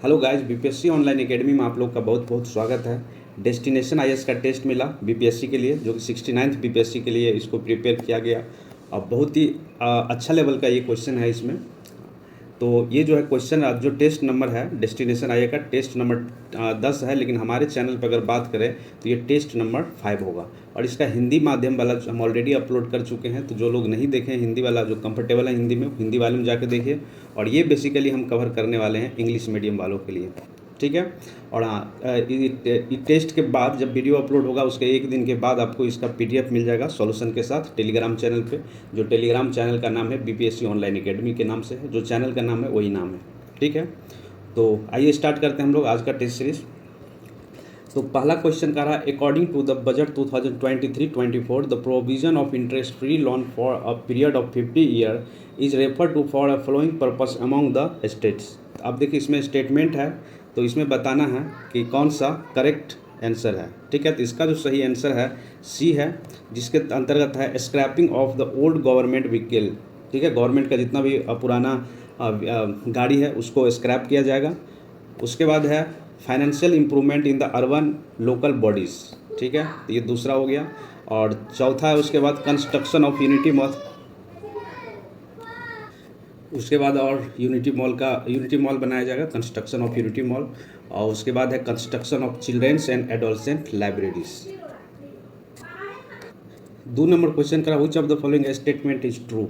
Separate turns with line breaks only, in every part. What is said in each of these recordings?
Hello guys, BPSC online academy में आप लोग का बहुत बहुत स्वागत है। डेस्टिनेशन आईएएस का टेस्ट मिला बीपीएससी के लिए, जो कि 69th बीपीएससी के लिए इसको प्रिपेयर किया गया और बहुत ही अच्छा लेवल का ये क्वेश्चन है इसमें। तो ये जो है क्वेश्चन, जो टेस्ट नंबर है डेस्टिनेशन आईए का टेस्ट नंबर 10 है, लेकिन हमारे चैनल पर अगर बात करें तो ये टेस्ट नंबर 5 होगा। और इसका हिंदी माध्यम वाला हम ऑलरेडी अपलोड कर चुके हैं, तो जो लोग नहीं देखें हिंदी वाला, जो कंफर्टेबल है हिंदी में, हिंदी वाले में जाकर देखिए। और ये बेसिकली हम कवर करने वाले हैं इंग्लिश मीडियम वालों के लिए, ठीक है। और हाँ, टेस्ट के बाद जब वीडियो अपलोड होगा उसके एक दिन के बाद आपको इसका पीडीएफ मिल जाएगा सॉल्यूशन के साथ टेलीग्राम चैनल पे। जो टेलीग्राम चैनल का नाम है बीपीएससी ऑनलाइन एकेडमी के नाम से है, जो चैनल का नाम है वही नाम है, ठीक है। तो आइए स्टार्ट करते हैं हम लोग आज का टेस्ट सीरीज। तो पहला क्वेश्चन कह रहा है, according to the budget 2023-24 the provision of interest free loan for a period of 50 year is refer to for a following purpose among the states. आप देखिए इसमें स्टेटमेंट है, तो इसमें बताना है कि कौन सा करेक्ट आंसर है, ठीक है। तो इसका जो सही आंसर है सी है, जिसके अंतर्गत है scrapping of the old government vehicle, ठीक है। गवर्नमेंट का जितना भी पुराना गाड़ी है उसको स्क्रैप किया जाएगा। उसके बाद है financial improvement in the urban local bodies, ठीक है, तो ये दूसरा हो गया। और चौथा है उसके बाद कंस्ट्रक्शन ऑफ यूनिटी मॉल, उसके बाद और यूनिटी मॉल बनाया जाएगा, कंस्ट्रक्शन ऑफ यूनिटी मॉल। और उसके बाद है construction of children's and adolescent libraries. 2 number question करा, which of the following statement is true.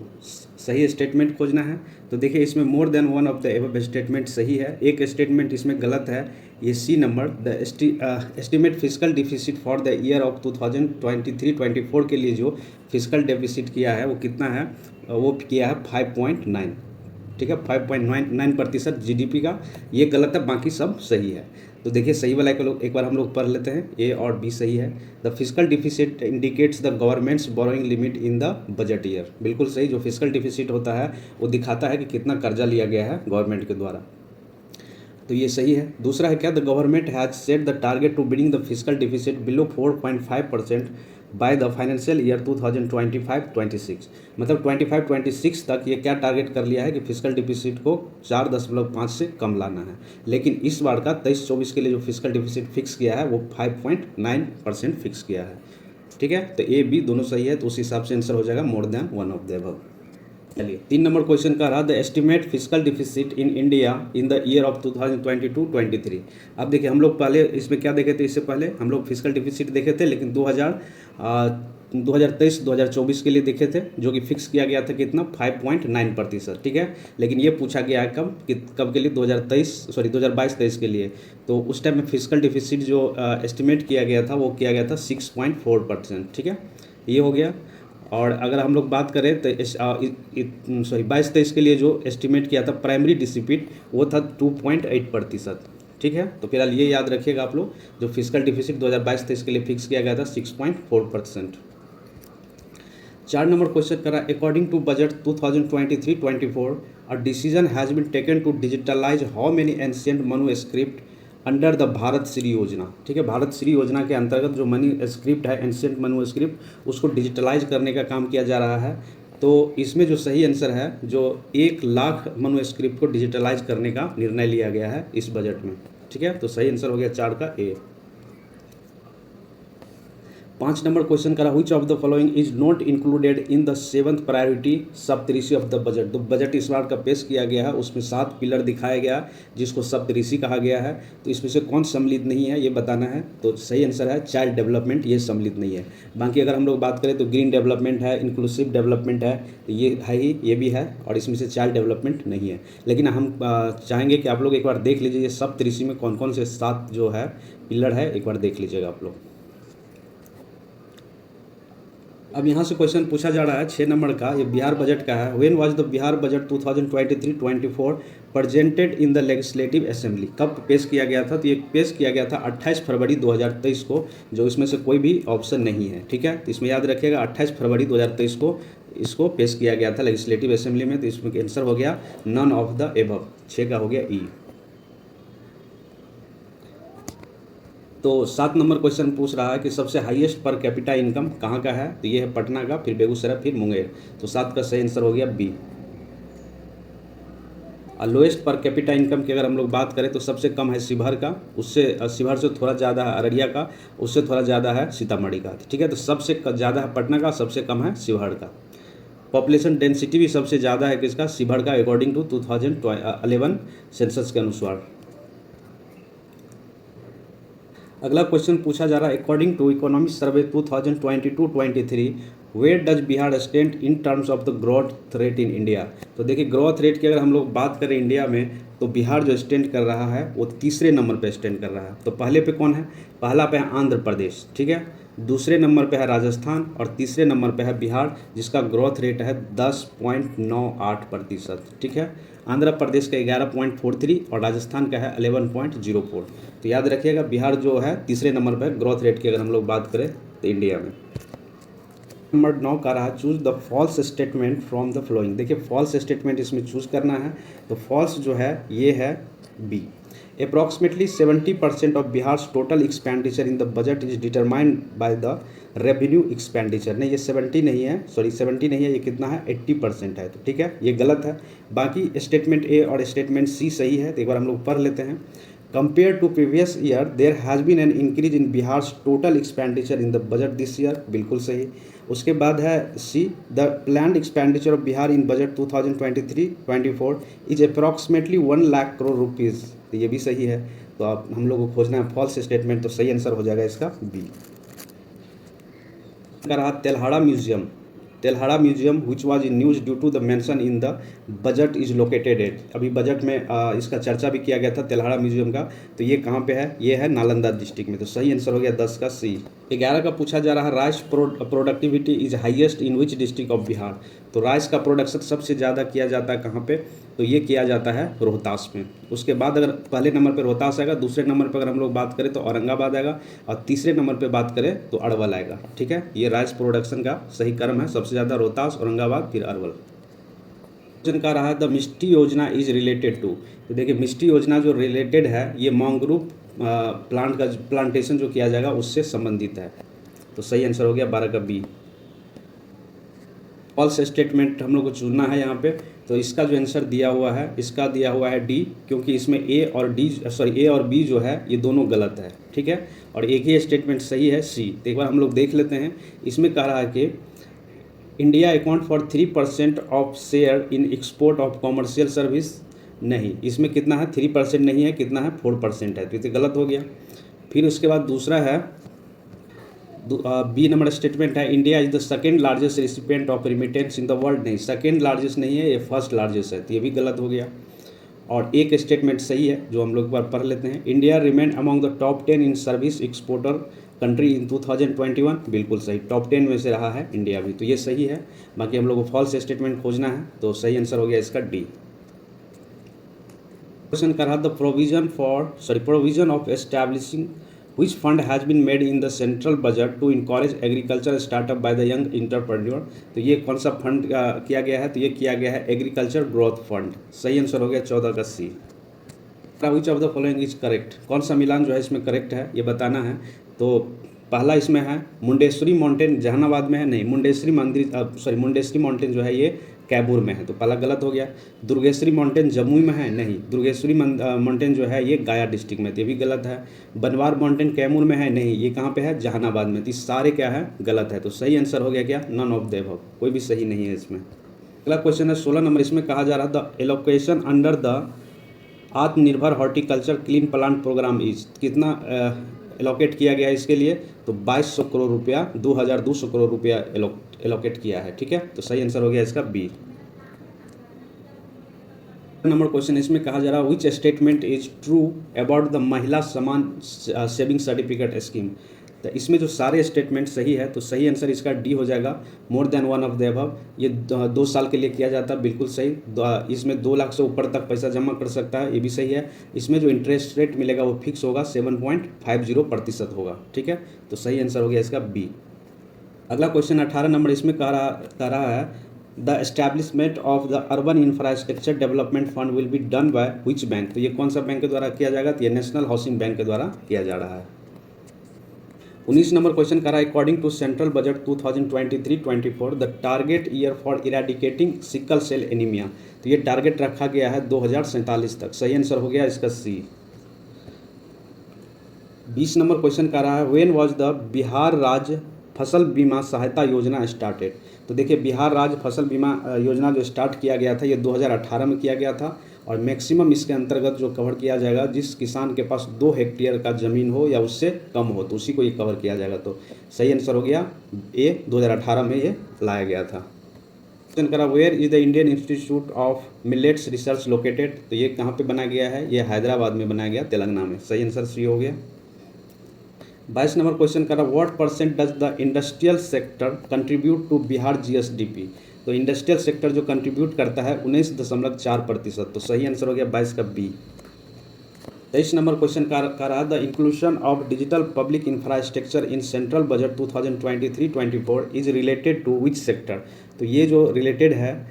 सही स्टेटमेंट खोजना है। तो देखिए इसमें more than one of the above statement सही है, एक स्टेटमेंट इसमें गलत है, ये C number. The estimate physical deficit for the year of 2023-24 के लिए जो फिजिकल डेफिसिट किया है वो कितना है, वो किया है 5.9, ठीक है, 5.99% जीडीपी का। ये गलत है, बाकी सब सही है। तो देखिए सही वाला एक बार हम लोग पढ़ लेते हैं, ए और बी सही है। The physical deficit indicates the governments borrowing limit in the budget year, बिल्कुल सही। जो फिजिकल डिफिसिट होता है वो दिखाता है कि कितना कर्जा लिया गया है गवर्नमेंट के द्वारा, तो ये सही है। दूसरा है क्या, the government has set the target to bring the physical deficit below 4.5% by the financial year 2025-26, मतलब 25-26 तक ये क्या टारगेट कर लिया है कि फिजिकल डिफिसिट को 4.5 से कम लाना है। लेकिन इस बार का 23-24 के लिए जो फिजिकल डिफिसिट फिक्स किया है वो 5.9% फिक्स किया है, ठीक है। तो ए बी दोनों सही है, तो उस हिसाब से आंसर हो जाएगा more than one of the above. चलिए 3 नंबर क्वेश्चन का रहा, the estimate physical deficit in India in the year of 2022-23। अब देखिए हम लोग पहले इसमें क्या देखे थे, इससे पहले हम लोग फिजिकल डिफिसिट देखे थे, लेकिन 2023-2024 के लिए देखे थे, जो कि फिक्स किया गया था कितना, 5.9%, ठीक है। लेकिन ये पूछा गया है कब के लिए, 2022-23 के लिए। तो उस टाइम में फिजिकल डिफिसिट जो एस्टिमेट किया गया था वो किया गया था 6.4%, ठीक है, ये हो गया। और अगर हम लोग बात करें तो 22-23 के लिए जो एस्टिमेट किया था प्राइमरी डिसिपिट वो था 2.8%, ठीक है। तो फिलहाल ये याद रखिएगा आप लोग, जो फिजिकल डिफिसिट 2022-23 के लिए फिक्स किया गया था 6.4%। 4 नंबर क्वेश्चन करा, according to budget 2023-24 a decision has been taken to digitalise how many ancient manuscript under the Bharat Shri योजना, ठीक है। भारत श्री योजना के अंतर्गत जो मनी स्क्रिप्ट है, एंशिएंट मनुस्क्रिप्ट, उसको डिजिटलाइज करने का काम किया जा रहा है। तो इसमें जो सही आंसर है, जो 1 लाख मनुस्क्रिप्ट को डिजिटलाइज करने का निर्णय लिया गया है इस बजट में, ठीक है। तो सही आंसर हो गया 4 का ए। 5 नंबर क्वेश्चन करा, which of the following is not included in the 7th priority Saptarishi of the budget. तो बजट इस बार का पेश किया गया है, उसमें 7 पिलर दिखाया गया जिसको सप्तऋषि कहा गया है। तो इसमें से कौन सम्मिलित नहीं है ये बताना है। तो सही आंसर है चाइल्ड डेवलपमेंट, ये सम्मिलित नहीं है। बाकी अगर हम लोग बात करें तो ग्रीन डेवलपमेंट है, इंक्लूसिव डेवलपमेंट है, तो ये है ही, ये भी है, और इसमें से चाइल्ड डेवलपमेंट नहीं है। लेकिन हम चाहेंगे कि आप लोग एक बार देख लीजिए ये सप्तऋषि में कौन कौन से 7 जो है पिलर है, एक बार देख लीजिएगा आप लोग। अब यहाँ से क्वेश्चन पूछा जा रहा है 6 नंबर का, ये बिहार बजट का है। When was the Bihar budget 2023-24 presented in the legislative assembly. कब पेश किया गया था, तो ये पेश किया गया था 28 फरवरी 2023 को, जो इसमें से कोई भी ऑप्शन नहीं है, ठीक है। तो इसमें याद रखिएगा 28 फरवरी 2023 को इसको पेश किया गया था लेजिस्लेटिव असेंबली में। तो इसमें आंसर हो गया नन ऑफ द एबव, 6 का हो गया ई। तो 7 नंबर क्वेश्चन पूछ रहा है कि सबसे हाईएस्ट पर कैपिटा इनकम कहाँ का है, तो ये है पटना का, फिर बेगूसराय, फिर मुंगेर। तो 7 का सही आंसर हो गया B. Lowest per capita income की अगर हम लोग बात करें तो सबसे कम है शिवहर का, उससे शिवहर से थोड़ा ज़्यादा है अररिया का, उससे थोड़ा ज़्यादा है सीतामढ़ी का, ठीक है। तो सबसे ज़्यादा है पटना का, सबसे कम है शिवहर का। पॉपुलेशन डेंसिटी भी सबसे ज़्यादा है किसका, शिवहर का, अकॉर्डिंग टू 2011 सेंसस के अनुसार। अगला क्वेश्चन पूछा जा रहा है, according to economic survey 2022-23 where does Bihar stand in terms of the growth rate in India. तो देखिए ग्रोथ रेट की अगर हम लोग बात करें इंडिया में, तो बिहार जो स्टैंड कर रहा है वो तीसरे नंबर पे स्टैंड कर रहा है। तो पहले पे कौन है, पहला पे है आंध्र प्रदेश, ठीक है, दूसरे नंबर पे है राजस्थान और तीसरे नंबर पे है बिहार, जिसका ग्रोथ रेट है 10.98%, ठीक है। आंध्र प्रदेश का 11.43 और राजस्थान का है 11.04। तो याद रखिएगा बिहार जो है तीसरे नंबर पर ग्रोथ रेट की अगर हम लोग बात करें तो इंडिया में। नंबर 9 का रहा choose the false statement from the following. देखिए फॉल्स स्टेटमेंट इसमें चूज करना है, तो फॉल्स जो है ये है B. Approximately 70% of Bihar's total expenditure in the budget is determined by the revenue expenditure. नहीं ये 70 नहीं है, सॉरी 70 नहीं है, ये कितना है 80% है, तो ठीक है ये गलत है। बाकी स्टेटमेंट ए और स्टेटमेंट सी सही है। तो एक बार हम लोग पढ़ लेते हैं। Compare to previous year there has been an increase in Bihar's total expenditure in the budget this year, बिल्कुल सही। उसके बाद है C, the planned expenditure of Bihar in budget 2023-24 is approximately 1 lakh crore rupees, तो ये भी सही है। तो आप हम लोग को खोजना है फॉल्स स्टेटमेंट, तो सही आंसर हो जाएगा इसका बी। का रहा Telhara museum. Telhara museum which was in news due to the mention in the budget is located at. अभी बजट में इसका चर्चा भी किया गया था तेल्हाड़ा म्यूजियम का, तो ये कहाँ पे है, ये है नालंदा डिस्ट्रिक्ट में। तो सही आंसर हो गया 10 का सी। 11 का पूछा जा रहा है rice productivity is highest in which district of Bihar. तो राइस का प्रोडक्शन सबसे ज़्यादा किया जाता है कहाँ पे, तो ये किया जाता है रोहतास में। उसके बाद अगर पहले नंबर पर रोहतास आएगा, दूसरे नंबर पर अगर हम लोग बात करें तो औरंगाबाद आएगा और तीसरे नंबर पर बात करें तो अरवल आएगा, ठीक है। ये राइस प्रोडक्शन का सही क्रम है, सबसे ज़्यादा रोहतास, औरंगाबाद, फिर अरवल। क्वेश्चन का रहा है द मिष्टी योजना इज रिलेटेड टू। तो देखिए मिष्टी योजना जो रिलेटेड है ये मैंग्रोव प्लांट का प्लांटेशन जो किया जाएगा उससे संबंधित है। तो सही आंसर हो गया 12 का बी। फॉल्स स्टेटमेंट हम लोग को चुनना है यहाँ पे। तो इसका जो आंसर दिया हुआ है, इसका दिया हुआ है डी, क्योंकि इसमें ए और बी जो है ये दोनों गलत है, ठीक है। और एक ही स्टेटमेंट सही है सी। तो एक बार हम लोग देख लेते हैं। इसमें कह रहा है कि India account for 3% of share in export of commercial service. नहीं, इसमें कितना है 3% नहीं है, कितना है 4% है, तो ये गलत हो गया। फिर उसके बाद दूसरा है बी नंबर स्टेटमेंट है India is the second largest recipient of remittance in the world. नहीं, सेकेंड लार्जेस्ट नहीं है, ये फर्स्ट लार्जेस्ट है, तो ये भी गलत हो गया। और एक स्टेटमेंट सही है जो हम लोग एक बार पढ़ लेते हैं। India remain among the top 10 in service exporter country in 2021, बिल्कुल सही, टॉप 10 में से रहा है इंडिया भी, तो ये सही है। बाकी हम लोग को फॉल्स स्टेटमेंट खोजना है, तो सही आंसर हो गया इसका डी। क्वेश्चन कर रहा the provision of establishing which fund has been made in the central budget to encourage agriculture startup by the young entrepreneur। तो ये कौन सा फंड किया गया है, तो ये किया गया है एग्रीकल्चर ग्रोथ फंड। सही आंसर हो गया 14 का C. Which of the following is correct. कौन सा मिलान जो है इसमें करेक्ट है ये बताना है। तो पहला इसमें है मुंडेश्वरी माउंटेन जहानाबाद में है, नहीं मुंडेश्वरी माउंटेन जो है ये कैबूर में है, तो पहला गलत हो गया। दुर्गेश्वरी माउंटेन जमुई में है, नहीं, दुर्गेश्वरी माउंटेन जो है ये गया डिस्ट्रिक्ट में, तो ये भी गलत है। बनवार माउंटेन कैमूर में है, नहीं, ये कहाँ पे है जहानाबाद में, तो सारे क्या है गलत है। तो सही आंसर हो गया क्या, नन ऑफ द अबव, कोई भी सही नहीं है इसमें। अगला क्वेश्चन है 16 नंबर। इसमें कहा जा रहा the allocation under the Atmanirbhar horticulture clean plant programme is. कितना एलोकेट किया गया है इसके लिए, तो 2200 करोड़ रुपया, 2200 करोड़ रुपया एलोकेट किया है, ठीक है। तो सही आंसर हो गया इसका बी। नंबर क्वेश्चन इसमें कहा जा रहा है which statement is true about the महिला समान सेविंग सर्टिफिकेट स्कीम। तो इसमें जो सारे स्टेटमेंट सही है, तो सही आंसर इसका डी हो जाएगा, more than one of the above. ये 2 साल के लिए किया जाता है, बिल्कुल सही। इसमें 2 लाख से ऊपर तक पैसा जमा कर सकता है, ये भी सही है। इसमें जो इंटरेस्ट रेट मिलेगा वो फिक्स होगा, 7.50% होगा, ठीक है। तो सही आंसर हो गया इसका बी। अगला क्वेश्चन 18 नंबर। इसमें कह रहा है the establishment of the urban infrastructure development fund will be done by which bank. तो ये कौन सा बैंक के द्वारा किया जाएगा, तो ये नेशनल हाउसिंग बैंक के द्वारा किया जा रहा है। 19 नंबर क्वेश्चन करा, according to central budget 2023-24 the target year for eradicating sickle cell anaemia. तो ये टारगेट रखा गया है 2047 तक। सही आंसर हो गया इसका सी। 20 नंबर क्वेश्चन का रहा है, व्हेन वाज द बिहार राज्य फसल बीमा सहायता योजना स्टार्टेड। तो देखिए बिहार राज्य फसल बीमा योजना जो स्टार्ट किया गया था ये 2018 में किया गया था, और मैक्सिमम इसके अंतर्गत जो कवर किया जाएगा जिस किसान के पास 2 हेक्टेयर का ज़मीन हो या उससे कम हो तो उसी को ये कवर किया जाएगा। तो सही आंसर हो गया ए, 2018 में ये लाया गया था। क्वेश्चन करा, where is the Indian Institute of Millets Research located. तो ये कहाँ पे बनाया गया है, ये हैदराबाद में बनाया गया, तेलंगाना में। सही आंसर सी हो गया। 22 नंबर क्वेश्चन करा, what percent does the industrial sector contribute to Bihar GSDP. तो इंडस्ट्रियल सेक्टर जो कंट्रीब्यूट करता है 19.4%। तो सही आंसर हो गया 22 का बी। 23 नंबर क्वेश्चन का रहा, the inclusion of digital public infrastructure in central budget 2023-24 is related to which sector. तो ये जो रिलेटेड है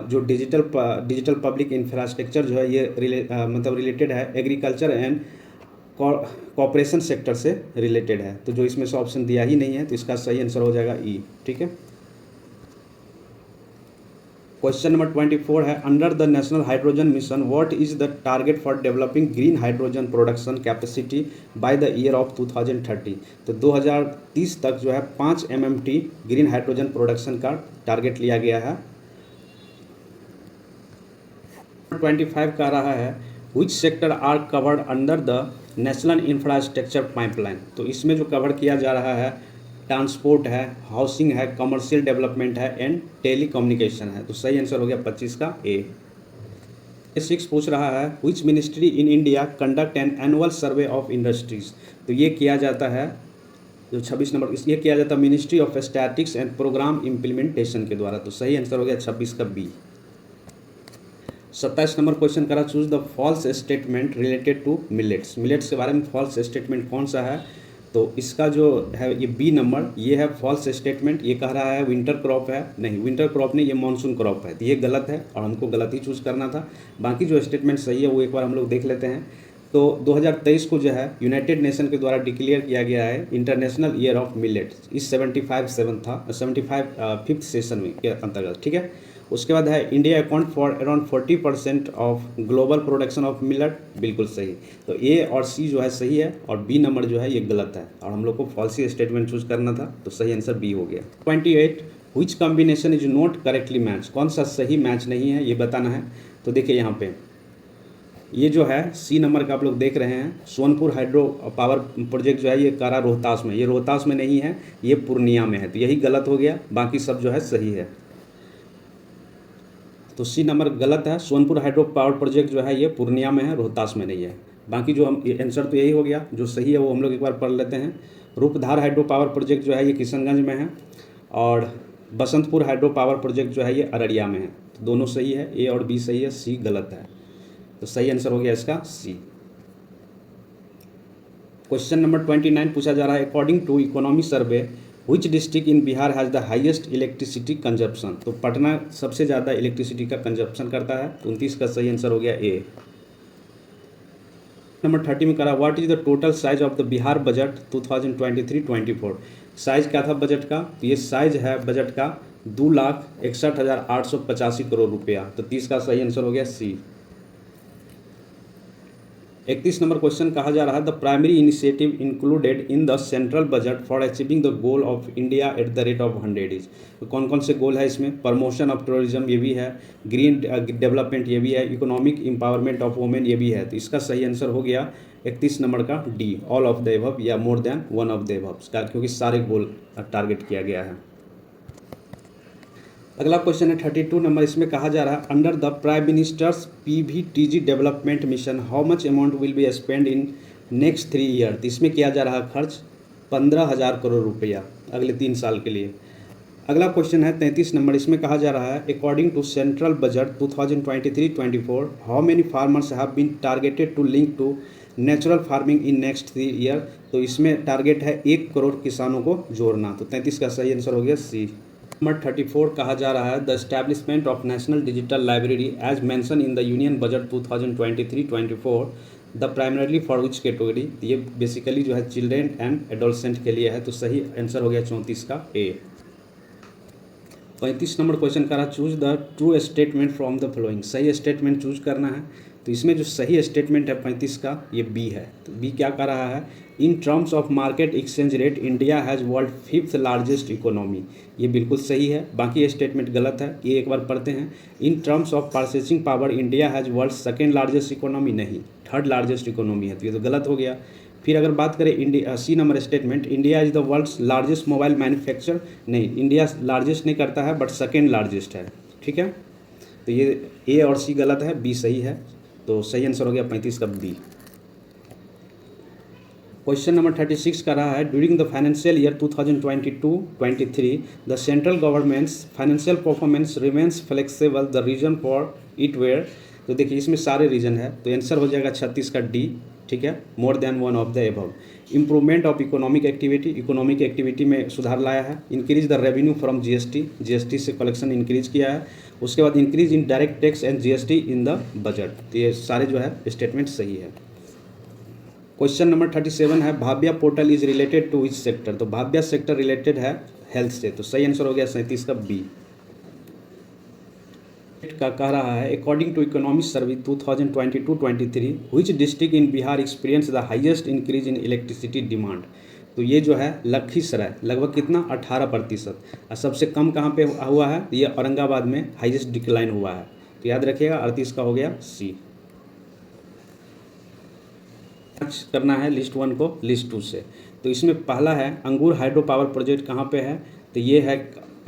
जो डिजिटल पब्लिक इंफ्रास्ट्रक्चर जो है ये मतलब रिलेटेड है एग्रीकल्चर एंड कॉर्पोरेशन सेक्टर से रिलेटेड है। तो जो इसमें से ऑप्शन दिया ही नहीं है तो इसका सही आंसर हो जाएगा ई। ठीक है। क्वेश्चन नंबर 24 है, under the national hydrogen mission what is the target for developing green hydrogen production capacity by the year of 2030। तो 2030 तक जो है 5 MMT ग्रीन हाइड्रोजन प्रोडक्शन का टारगेट लिया गया है। 25 का रहा है, which sector are covered under the national infrastructure pipeline. तो इसमें जो कवर किया जा रहा है ट्रांसपोर्ट है, हाउसिंग है, कमर्शियल डेवलपमेंट है एंड टेलीकम्युनिकेशन है। तो सही आंसर हो गया 25 का ए। 6 पूछ रहा है, which ministry in India conduct an annual survey of industries. तो ये किया जाता है जो 26 नंबर ये किया जाता है ministry of statistics and programme implementation के द्वारा। तो सही आंसर हो गया 26 का बी। 27 नंबर क्वेश्चन करा, choose the false statement related to millets. Millets के बारे में फॉल्स स्टेटमेंट कौन सा है। तो इसका जो है ये बी नंबर, ये है फॉल्स स्टेटमेंट। ये कह रहा है विंटर क्रॉप है, नहीं विंटर क्रॉप नहीं, ये मानसून क्रॉप है। तो ये गलत है और हमको गलत ही चूज़ करना था। बाकी जो स्टेटमेंट सही है वो एक बार हम लोग देख लेते हैं। तो 2023 को जो है यूनाइटेड नेशन के द्वारा डिक्लेयर किया गया है इंटरनेशनल ईयर ऑफ मिलेट्स। इस 75 सेशन में के अंतर्गत। ठीक है। उसके बाद है India account for around 40% of global production of millet. बिल्कुल सही। तो ए और सी जो है सही है और बी नंबर जो है ये गलत है और हम लोग को फॉल्सी स्टेटमेंट चूज करना था। तो सही आंसर बी हो गया। 28 which combination is not correctly match. कौन सा सही मैच नहीं है ये बताना है। तो देखिए यहाँ पे ये जो है सी नंबर का आप लोग देख रहे हैं, सोनपुर हाइड्रो पावर प्रोजेक्ट जो है ये कारा रोहतास में, ये रोहतास में नहीं है, ये पूर्णिया में है। तो यही गलत हो गया, बाकी सब जो है सही है। तो सी नंबर गलत है। सोनपुर हाइड्रो पावर प्रोजेक्ट जो है ये पूर्णिया में है, रोहतास में नहीं है। बाकी जो हम आंसर तो यही हो गया, जो सही है वो हम लोग एक बार पढ़ लेते हैं। रूपधार हाइड्रो पावर प्रोजेक्ट जो है ये किशनगंज में है और बसंतपुर हाइड्रो पावर प्रोजेक्ट जो है ये अररिया में है। तो दोनों सही है, ए और बी सही है, सी गलत है। तो सही आंसर हो गया इसका सी। क्वेश्चन नंबर 29 पूछा जा रहा है, according to economy survey which district in Bihar has the highest electricity consumption. तो पटना सबसे ज़्यादा इलेक्ट्रिसिटी का कंजप्शन करता है। 29 का सही आंसर हो गया ए। नंबर 30 में करा, what is the total size of the Bihar budget 2023-24। Size क्या था बजट का। तो ये साइज है बजट का 2,61,885 करोड़ रुपया। तो 30 का सही आंसर हो गया सी। 31 नंबर क्वेश्चन कहा जा रहा है, the primary initiative included in the central budget for achieving the goal of India at the rate of 100 is. तो कौन कौन से गोल है इसमें। प्रमोशन ऑफ टूरिज्म ये भी है, ग्रीन डेवलपमेंट ये भी है, इकोनॉमिक एम्पावरमेंट ऑफ वुमेन ये भी है। तो इसका सही आंसर हो गया 31 नंबर का D, all of the above या more than one of the above, क्योंकि सारे गोल टारगेट किया गया है। अगला क्वेश्चन है 32 नंबर, इसमें कहा जा रहा है, under the prime ministers PVTG development mission how much amount will be spend in next 3 year. तो इसमें किया जा रहा है खर्च 15,000 करोड़ रुपया अगले 3 साल के लिए। अगला क्वेश्चन है 33 नंबर, इसमें कहा जा रहा है, according to central budget 2023-24 how many farmers have been targeted to link to natural farming in next 3 year. तो इसमें टारगेट है 1 करोड़ किसानों को जोड़ना। तो 33 का सही आंसर हो गया सी। नंबर 34 कहा जा रहा है, the establishment of national digital library as mention in the union budget 2023-24 the primarily for which category, ये बेसिकली जो है चिल्ड्रेन एंड एडोलसेंट के लिए है। तो सही आंसर हो गया 34 का ए। 35 नंबर क्वेश्चन कह रहा choose the true statement from the following, सही स्टेटमेंट चूज करना है। तो इसमें जो सही स्टेटमेंट है 35 का ये बी है। तो बी क्या कह रहा है, इन terms of market exchange rate India has world 5th largest economy, ये बिल्कुल सही है। बाकी स्टेटमेंट गलत है, ये एक बार पढ़ते हैं। इन terms of purchasing power India has world 2nd largest economy, नहीं 3rd लार्जेस्ट इकोनॉमी है, तो ये तो गलत हो गया। फिर अगर बात करें India, C number statement, India is the world's largest mobile manufacture, नहीं इंडिया लार्जेस्ट नहीं करता है बट 2nd लार्जेस्ट है, ठीक है। तो ये ए और सी गलत है, बी सही है। तो सही आंसर हो गया 35 का बी। क्वेश्चन नंबर 36 का रहा है during the financial year 2022-23 the central government's financial performance remains flexible, the reason for it were. तो देखिए इसमें सारे रीजन है, तो आंसर हो जाएगा 36 का डी, ठीक है, मोर than one of the above. Improvement of economic activity, economic activity में सुधार लाया है। Increase the revenue from GST, GST से कलेक्शन इंक्रीज किया है। उसके बाद increase in direct tax and GST in the budget. तो ये सारे जो है स्टेटमेंट सही है। क्वेश्चन नंबर 37 है Bhavya portal is related to which sector, तो भाव्या सेक्टर रिलेटेड है हेल्थ से। तो सही आंसर हो गया 37 का बी। का कह रहा है according to economic survey 2022-23 which district in Bihar experience the highest increase in electricity demand. तो ये जो है लखीसराय, लगभग कितना 18%। और सबसे कम कहाँ पे हुआ है, ये औरंगाबाद में हाईएस्ट डिक्लाइन हुआ है। तो याद रखिएगा 38 का हो गया सी। करना है लिस्ट 1 को लिस्ट 2 से। तो इसमें पहला है अंगूर हाइड्रो पावर प्रोजेक्ट कहाँ पे है, तो ये है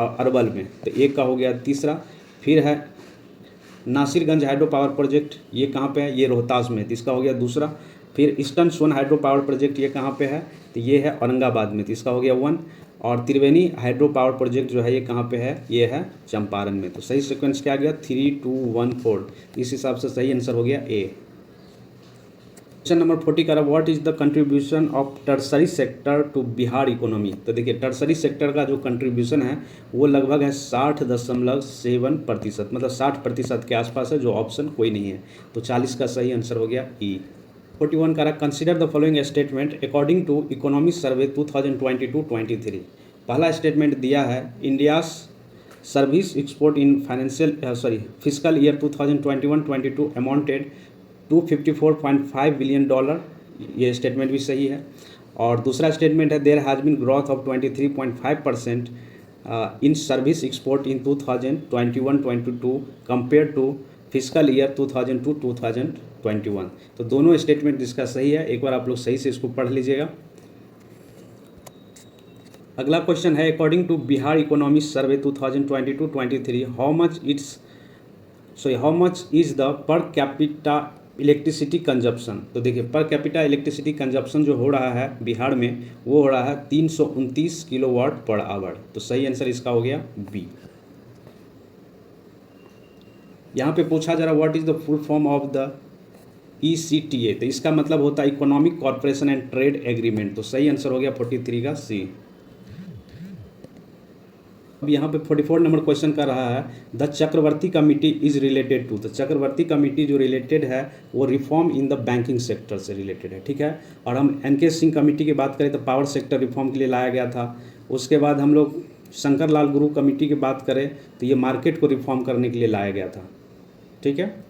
अरवल में, तो एक का हो गया तीसरा। फिर है नासिरगंज हाइड्रो पावर प्रोजेक्ट, ये कहाँ पे है, ये रोहतास में, तो इसका हो गया दूसरा। फिर ईस्टर्न सोन हाइड्रो पावर प्रोजेक्ट ये कहाँ पे है, तो ये है औरंगाबाद में, तो इसका हो गया 1। और त्रिवेणी हाइड्रो पावर प्रोजेक्ट जो है ये कहाँ पे है, ये है चंपारण में। तो सही सीक्वेंस क्या गया 3, 2, 1, 4, इस हिसाब से सही आंसर हो गया ए। क्वेश्चन नंबर 40 का what is the contribution of tertiary sector to Bihar economy. तो देखिए टर्सरी सेक्टर का जो कंट्रीब्यूशन है वो लगभग है 60.7%, मतलब 60% के आसपास है, जो ऑप्शन कोई नहीं है। तो 40 का सही आंसर हो गया ई। 41 का consider the following statement according to economic survey 2022-23। पहला स्टेटमेंट दिया है India's service export in physical year 2021-22 amounted $254.5 billion, ये स्टेटमेंट भी सही है। और दूसरा स्टेटमेंट है there has been growth of 23.5% in service export in 2021-22 compare to physical year 2002-2021। तो दोनों स्टेटमेंट इसका सही है, एक बार आप लोग सही से इसको पढ़ लीजिएगा। अगला क्वेश्चन है according to Bihar economic survey 2022-23 how much is the per capita electricity consumption. तो देखिए पर कैपिटा इलेक्ट्रिसिटी कंजप्शन जो हो रहा है बिहार में वो हो रहा है 329 किलोवाट पर आवर। तो सही आंसर इसका हो गया बी। यहाँ पे पूछा जा रहा what is the full form of the ECTA, तो इसका मतलब होता है economic corporation and trade agreement. तो सही आंसर हो गया 43 का सी। अब यहाँ पे 44 नंबर क्वेश्चन कर रहा है the Chakravarti committee is related to. तो चक्रवर्ती कमिटी जो रिलेटेड है वो reform in the banking sector से रिलेटेड है, ठीक है। और हम NK सिंह कमिटी की बात करें तो पावर सेक्टर रिफॉर्म के लिए लाया गया था। उसके बाद हम लोग शंकर लाल गुरु कमिटी की बात करें तो ये मार्केट को रिफॉर्म करने के लिए लाया गया था, ठीक है।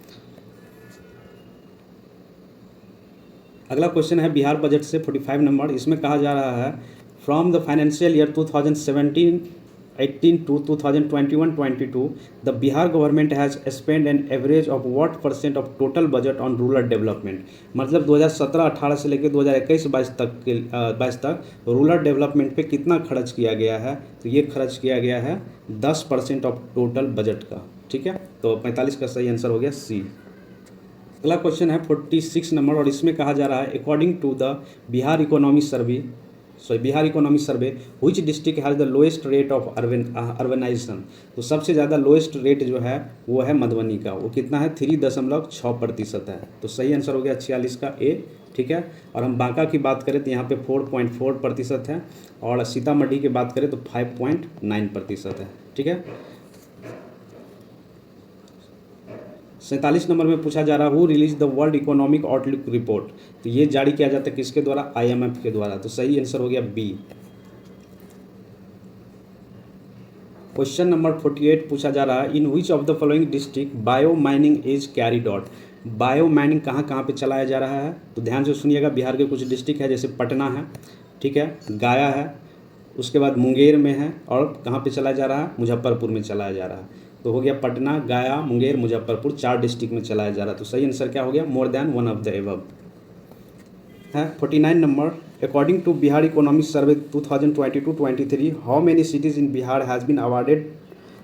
अगला क्वेश्चन है बिहार बजट से 45 नंबर, इसमें कहा जा रहा है from the financial year 2017-18 to 2021-22 the Bihar government has spent an average of what % of total budget on rural development। मतलब 2017-18 से लेकर 2021-22 तक रूरल डेवलपमेंट पे कितना खर्च किया गया है, तो ये खर्च किया गया है 10% ऑफ टोटल बजट का, ठीक है। तो 45 का सही आंसर हो गया सी। अगला क्वेश्चन है 46 नंबर और इसमें कहा जा रहा है according to the Bihar economy survey which district has the lowest rate of urbanisation. तो सबसे ज़्यादा लोएस्ट रेट जो है वो है मधुबनी का, वो कितना है 3.6% है। तो सही आंसर हो गया 46 का ए, ठीक है। और हम बांका की बात करें तो यहाँ पे 4.4% है और सीतामढ़ी की बात करें तो 5.9% है, ठीक है। 47 नंबर में पूछा जा रहा है who release the world economic outlook report, तो ये जारी किया जाता है किसके द्वारा, IMF के द्वारा, तो सही आंसर हो गया बी। क्वेश्चन नंबर 48 पूछा जा रहा है in which of the following district bio mining is carried out, bio mining कहाँ कहाँ पे चलाया जा रहा है, तो ध्यान से सुनिएगा। बिहार के कुछ डिस्ट्रिक्ट है जैसे पटना है, ठीक है, गया है, उसके बाद मुंगेर में है, और कहाँ पे चलाया जा रहा है, मुजफ्फरपुर में चलाया जा रहा है। तो हो गया पटना, गया, मुंगेर, मुजफ्फरपुर, 4 डिस्ट्रिक्ट में चलाया जा रहा है। तो सही आंसर क्या हो गया, more than one of the above है। 49 number according to Bihar economic survey 2022-23 how many cities in Bihar has been awarded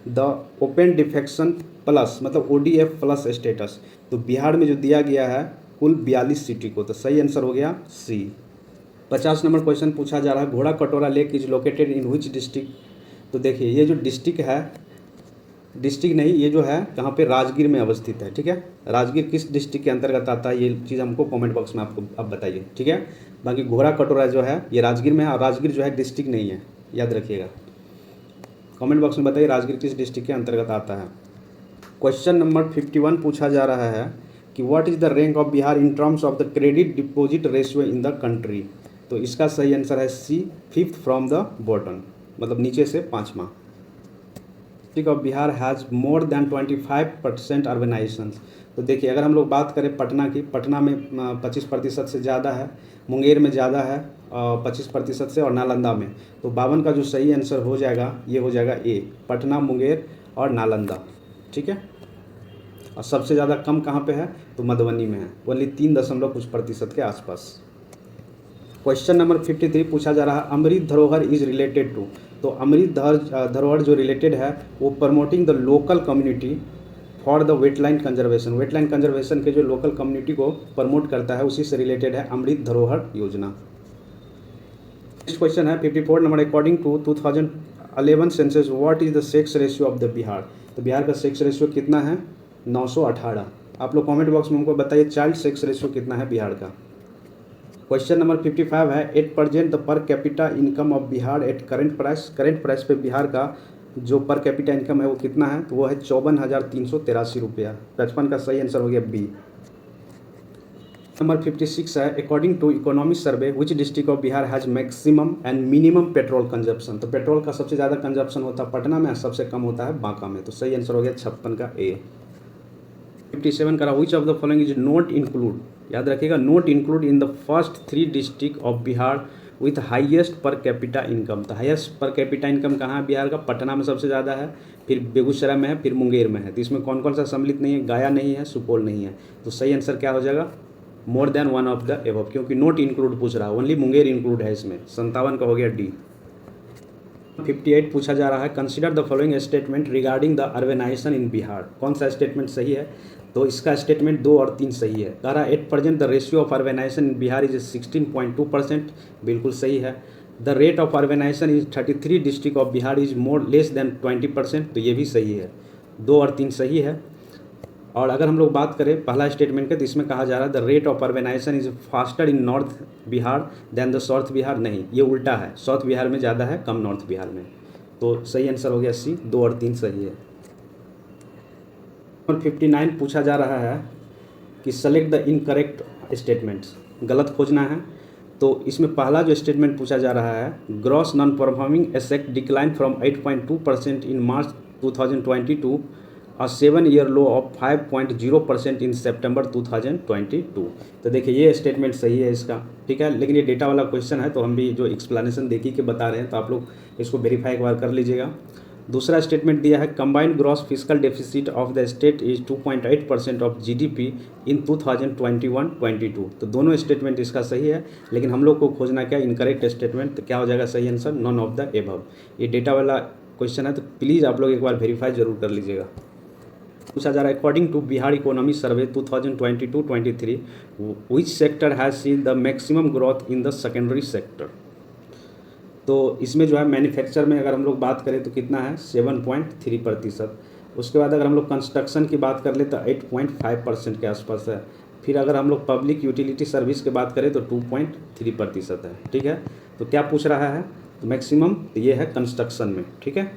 the open defecation plus मतलब ODF प्लस स्टेटस, तो बिहार में जो दिया गया है कुल 42 सिटी को, तो सही आंसर हो गया सी। 50 नंबर क्वेश्चन पूछा जा रहा है घोड़ा कटोरा lake is located in which district, तो देखिए ये जो डिस्ट्रिक्ट है, डिस्ट्रिक्ट नहीं, ये जो है कहाँ पे, राजगीर में अवस्थित है, ठीक है। राजगीर किस डिस्ट्रिक्ट के अंतर्गत आता है, ये चीज़ हमको कमेंट बॉक्स में आपको अब बताइए, ठीक है। बाकी घोड़ा कटोरा जो है ये राजगीर में है, और राजगीर जो है डिस्ट्रिक्ट नहीं है, याद रखिएगा। कमेंट बॉक्स में बताइए राजगीर किस डिस्ट्रिक्ट के अंतर्गत आता है। क्वेश्चन नंबर 51 पूछा जा रहा है कि what is the rank of Bihar in terms of the credit deposit ratio in the country, तो इसका सही आंसर है सी, 5th फ्रॉम द बॉटम, मतलब नीचे से 5वां। District of Bihar has more than 25% urbanisation, तो देखिए अगर हम लोग बात करें पटना की, पटना में 25% से ज़्यादा है, मुंगेर में ज़्यादा है 25% से, और नालंदा में, तो 52 का जो सही आंसर हो जाएगा ये हो जाएगा ए, पटना, मुंगेर और नालंदा, ठीक है। और सबसे ज़्यादा कम कहाँ पे है, तो मधुबनी में है, ओनली 3% के आसपास। क्वेश्चन नंबर 53 पूछा जा रहा है अमृत धरोहर इज रिलेटेड टू, तो अमृत धरोहर जो रिलेटेड है वो promoting the local community for the wetland conservation, wetland conservation के जो लोकल कम्युनिटी को प्रमोट करता है उसी से रिलेटेड है अमृत धरोहर योजना। नेक्स्ट क्वेश्चन है 54 number according to 2011 census what is the sex ratio of the Bihar, तो बिहार का सेक्स रेशियो कितना है, 918। आप लोग कमेंट बॉक्स में हमको बताइए चाइल्ड सेक्स रेशियो कितना है बिहार का। क्वेश्चन नंबर 55 है 8% the per capita income of Bihar at current price पे बिहार का जो पर कैपिटा इनकम है वो कितना है, तो वो है 54,383 रुपया। 55 का सही आंसर हो गया बी। नंबर 56 है according to economic survey which district of Bihar has maximum and minimum petrol consumption, तो पेट्रोल का सबसे ज़्यादा कंजप्शन होता है पटना में, सबसे कम होता है बांका में, तो सही आंसर हो गया 56 का ए। 57 का विच of the following is not include, याद रखिएगा not include in the first 3 district of Bihar with highest पर कैपिटा इनकम, तो हाईएस्ट पर कैपिटा इनकम कहाँ है बिहार का, पटना में सबसे ज़्यादा है, फिर बेगूसराय में है, फिर मुंगेर में है, तो इसमें कौन कौन सा सम्मिलित नहीं है, गया नहीं है, सुपौल नहीं है, तो सही आंसर क्या हो जाएगा, more than one of the above, क्योंकि नॉट इंक्लूड पूछ रहा है, ओनली मुंगेर इंक्लूड है इसमें। 57 का हो गया डी। 58 पूछा जा रहा है consider the following statement regarding the urbanisation in Bihar, कौन सा स्टेटमेंट सही है, तो इसका स्टेटमेंट 2 और 3 सही है। कह रहा है 8% the ratio of urbanisation in Bihar is 16.2%, बिल्कुल सही है। The rate of urbanisation is 33 district of Bihar is more less than 20%, तो ये भी सही है, 2 और 3 सही है। और अगर हम लोग बात करें पहला स्टेटमेंट के, तो इसमें कहा जा रहा है the rate of urbanisation is faster in north Bihar than the south Bihar, नहीं ये उल्टा है, साउथ बिहार में ज़्यादा है कम नॉर्थ बिहार में, तो सही आंसर हो गया सी, 2 और 3 सही है। नंबर 59 पूछा जा रहा है कि सेलेक्ट द इनकरेक्ट स्टेटमेंट्स, गलत खोजना है, तो इसमें पहला जो स्टेटमेंट पूछा जा रहा है gross non performing asset decline from 8.2% इन मार्च 2022 और 7-year लो ऑफ 5.0% इन सितंबर 2022, तो देखिए ये स्टेटमेंट सही है इसका, ठीक है, लेकिन ये डेटा वाला क्वेश्चन है तो हम भी जो एक्सप्लेनेशन देखी के बता रहे हैं, तो आप लोग इसको वेरीफाई एक बार कर लीजिएगा। दूसरा स्टेटमेंट दिया है combined gross physical deficit of the state is 2.8% of GDP in 2021-22, तो दोनों स्टेटमेंट इसका सही है, लेकिन हम लोग को खोजना क्या इनकरेक्ट स्टेटमेंट, तो क्या हो जाएगा सही answer non of the above. ये डेटा वाला क्वेश्चन है तो प्लीज़ आप लोग एक बार वेरीफाई जरूर कर लीजिएगा। पूछा जा रहा है according to Bihar economy survey 2022-23 which sector has seen the maximum growth in the secondary sector, तो इसमें जो है मैन्युफैक्चर में अगर हम लोग बात करें तो कितना है 7.3%, उसके बाद अगर हम लोग कंस्ट्रक्शन की बात कर ले तो 8.5% के आसपास है, फिर अगर हम लोग पब्लिक यूटिलिटी सर्विस की बात करें तो 2.3% है, ठीक है। तो क्या पूछ रहा है, तो मैक्सिमम ये है कंस्ट्रक्शन में, ठीक है।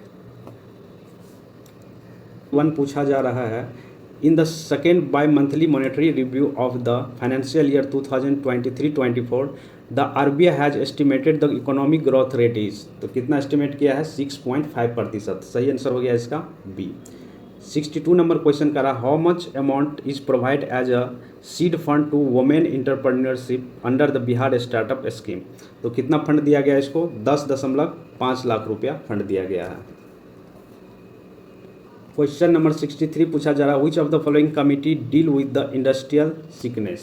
1 पूछा जा रहा है In the second bi-monthly monetary review of the financial year 2023-24, the RBI has estimated the economic growth rate is, तो कितना एस्टिमेट किया है 6.5%। सही आंसर हो गया इसका बी। 62 नंबर क्वेश्चन करा, how much amount is provide as a seed fund to women entrepreneurship under the Bihar startup scheme. तो कितना फंड दिया गया इसको, 10.5 लाख रुपया फंड दिया गया है। क्वेश्चन नंबर 63 पूछा जा रहा है, which of the following committee deal with the industrial sickness.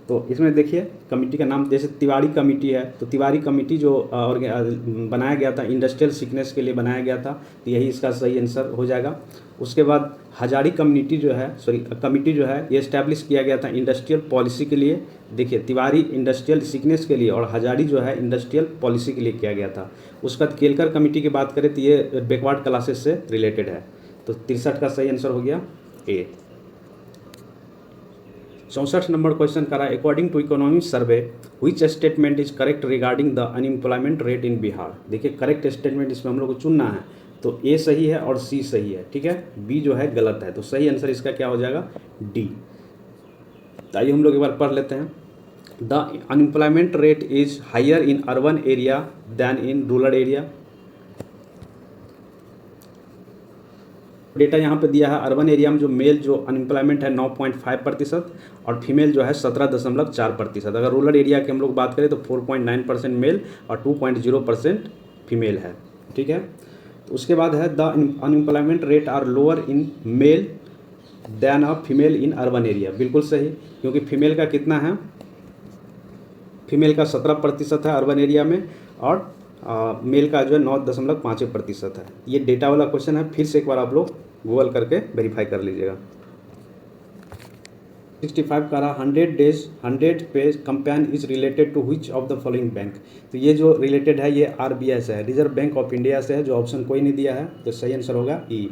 तो इसमें देखिए कमिटी का नाम जैसे तिवारी कमिटी है, तो तिवारी कमिटी जो बनाया गया था इंडस्ट्रियल सिकनेस के लिए बनाया गया था, तो यही इसका सही आंसर हो जाएगा। उसके बाद हजारी कमिटी जो है ये इस्टेब्लिश किया गया था इंडस्ट्रियल पॉलिसी के लिए। देखिए तिवारी इंडस्ट्रियल सिकनेस के लिए और हजारी जो है इंडस्ट्रियल पॉलिसी के लिए किया गया था। उसके बाद केलकर कमिटी की बात करें तो ये बैकवर्ड क्लासेस से रिलेटेड है। तो 63 का सही आंसर हो गया ए। 64 नंबर क्वेश्चन करा, according to economic survey which statement is correct regarding the unemployment rate in Bihar. देखिए करेक्ट स्टेटमेंट इसमें हम लोग को चुनना है, तो ए सही है और सी सही है, ठीक है, बी जो है गलत है। तो सही आंसर इसका क्या हो जाएगा, डी। आइए हम लोग एक बार पढ़ लेते हैं। The unemployment rate is higher in urban area than in rural area. Data यहाँ पे दिया है, अर्बन एरिया में जो मेल जो अनएम्प्लॉयमेंट है 9.5% और फीमेल जो है 17.4%। अगर रूरल एरिया की हम लोग बात करें तो 4.9% मेल और 2.0% फीमेल है, ठीक है। तो उसके बाद है the unemployment rate are lower in male than a female in urban area. बिल्कुल सही, क्योंकि फीमेल का कितना है, फीमेल का 17% है अर्बन एरिया में और मेल का जो है 9.5% है। ये डेटा वाला क्वेश्चन है, फिर से एक बार आप लोग गूगल करके वेरीफाई कर लीजिएगा। 65 का रहा, 100 पे campaign is related to which of the following bank. तो ये जो रिलेटेड है ये आरबीआई से है, रिजर्व बैंक ऑफ इंडिया से है, जो ऑप्शन कोई नहीं दिया है, तो सही आंसर होगा ई।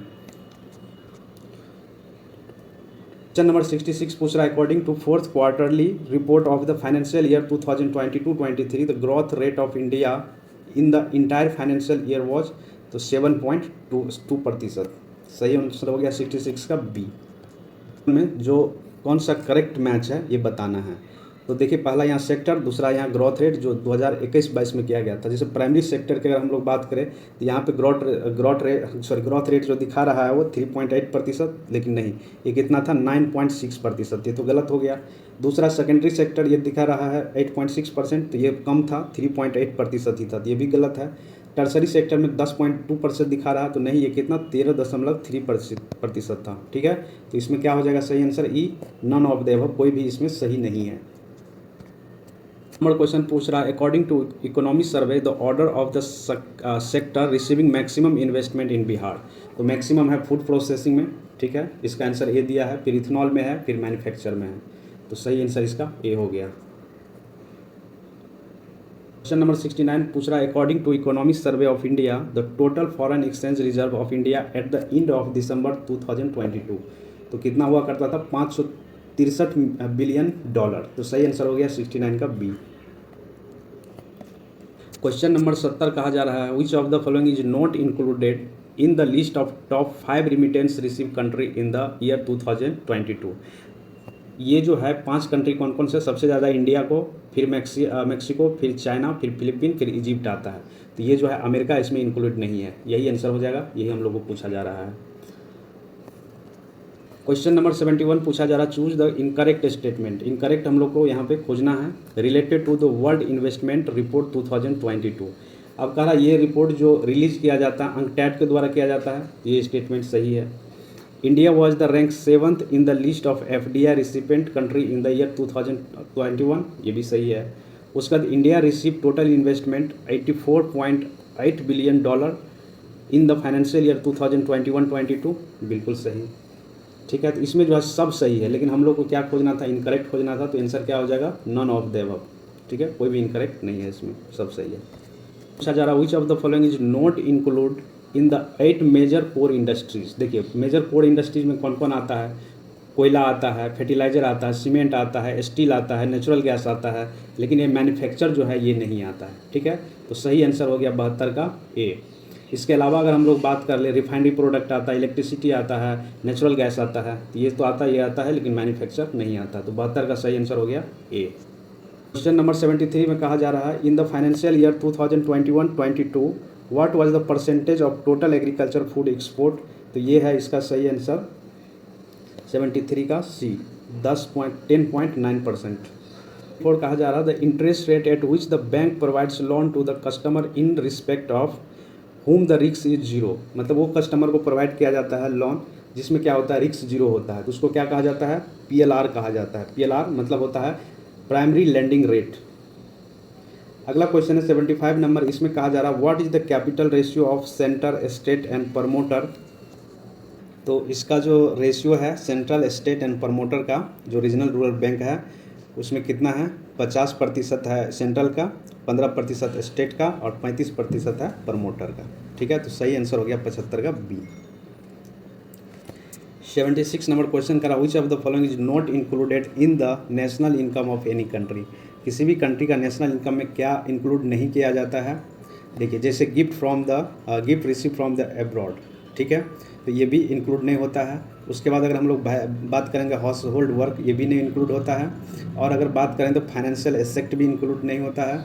क्वेश्चन नंबर 66 पूछ रहा है, according to fourth quarterly report of the financial year 2022-23 the growth rate of India in the entire financial year was, तो 7.2%। सही आंसर हो गया 66 का बी। में जो कौन सा करेक्ट मैच है ये बताना है। तो देखिए पहला यहाँ सेक्टर, दूसरा यहाँ ग्रोथ रेट जो 2021-22 में किया गया था। जैसे प्राइमरी सेक्टर की अगर हम लोग बात करें तो यहाँ पे ग्रोथ रेट जो दिखा रहा है वो 3.8%, लेकिन नहीं, ये कितना था 9.6%, ये तो गलत हो गया। दूसरा सेकेंडरी सेक्टर ये दिखा रहा है 8.6%, तो ये कम था, 3.8% ही था, तो ये भी गलत है। टर्सरी सेक्टर में 10.2% दिखा रहा है, तो नहीं, ये कितना 13.3% था, ठीक है। तो इसमें क्या हो जाएगा सही answer E, none of the above, कोई भी इसमें सही नहीं है। नंबर क्वेश्चन पूछ रहा है, according to economic survey the order of the sector receiving maximum investment in Bihar. तो मैक्सिमम है फूड प्रोसेसिंग में, ठीक है, इसका आंसर ए दिया है, फिर इथेनॉल में है, फिर मैन्युफैक्चर में है, तो सही आंसर इसका ए हो गया। क्वेश्चन नंबर 69 पूछ रहा है, according to economic survey of India the total foreign exchange reserve of India at the end of December 2022। तो कितना हुआ करता था, 563 बिलियन डॉलर। तो सही आंसर हो गया 69 का बी। क्वेश्चन नंबर 70 कहा जा रहा है, which of the following is not included in the list of top 5 remittance receive country in the year 2022। ये जो है 5 कंट्री कौन कौन से, सबसे ज़्यादा इंडिया को, फिर मैक्सिको, फिर चाइना, फिर फिलीपीन, फिर इजिप्ट आता है। तो ये जो है अमेरिका इसमें इंक्लूड नहीं है, यही आंसर हो जाएगा, यही हम लोग को पूछा जा रहा है। क्वेश्चन नंबर 71 पूछा जा रहा है, choose the incorrect statement. Incorrect हम लोग को यहाँ पे खोजना है, related to the world investment report 2022। अब कह रहा ये रिपोर्ट जो रिलीज़ किया जाता है अंकटैड के द्वारा किया जाता है, ये स्टेटमेंट सही है। India was the rank 7th in the list of FDI recipient country in the year 2021, ये भी सही है। उसके बाद India receive total investment $84.8 billion in the financial year 2021-22, बिल्कुल सही, ठीक है। तो इसमें जो है सब सही है, लेकिन हम लोग को क्या खोजना था, इनकरेक्ट खोजना था, तो आंसर क्या हो जाएगा, नन ऑफ द अबव, ठीक है, कोई भी इनकरेक्ट नहीं है, इसमें सब सही है। पूछा जा रहा है, which of the following is not include in the 8 major core industries. देखिए मेजर कोर इंडस्ट्रीज में कौन कौन आता है, कोयला आता है, फर्टिलाइजर आता है, सीमेंट आता है, स्टील आता है, नेचुरल गैस आता है, लेकिन ये मैन्युफैक्चर जो है ये नहीं आता है, ठीक है। तो सही आंसर हो गया 72 का ए। इसके अलावा अगर हम लोग बात कर ले, रिफाइनरी प्रोडक्ट आता है, इलेक्ट्रिसिटी आता है, नेचुरल गैस आता है, तो ये तो आता ये आता है, लेकिन मैन्युफैक्चर नहीं आता। तो 72 का सही आंसर हो गया ए। क्वेश्चन नंबर 73 में कहा जा रहा है, in the financial year 2021-22 what was the percentage of total agriculture food export. तो ये है इसका सही आंसर 73 का सी, 10.9%। और कहा जा रहा है, the interest rate at which the bank provides loan to the customer in respect of home the risk is zero. मतलब वो कस्टमर को प्रोवाइड किया जाता है लोन जिसमें क्या होता है, रिस्क जीरो होता है, तो उसको क्या कहा जाता है, PLR कहा जाता है। PLR मतलब होता है प्राइमरी लैंडिंग रेट। अगला क्वेश्चन है 75 नंबर, इसमें कहा जा रहा है, what is the capital ratio of centre, state and promoter. तो इसका जो रेशियो है सेंट्रल, स्टेट एंड प्रमोटर का, जो रीजनल रूरल बैंक है उसमें कितना है, 50% है सेंट्रल का, 15% स्टेट का और 35% है प्रमोटर का। ठीक है, तो सही आंसर हो गया 75 का बी। 76 नंबर क्वेश्चन करा, विच of the following is not included in the national income of any country. किसी भी कंट्री का नेशनल इनकम में क्या इंक्लूड नहीं किया जाता है। देखिए जैसे gift receive from the abroad, ठीक है, तो ये भी इंक्लूड नहीं होता है। उसके बाद अगर हम लोग बात करेंगे हाउस होल्ड वर्क, ये भी नहीं इंक्लूड होता है। और अगर बात करें तो फाइनेंशियल एसेट भी इंक्लूड नहीं होता है।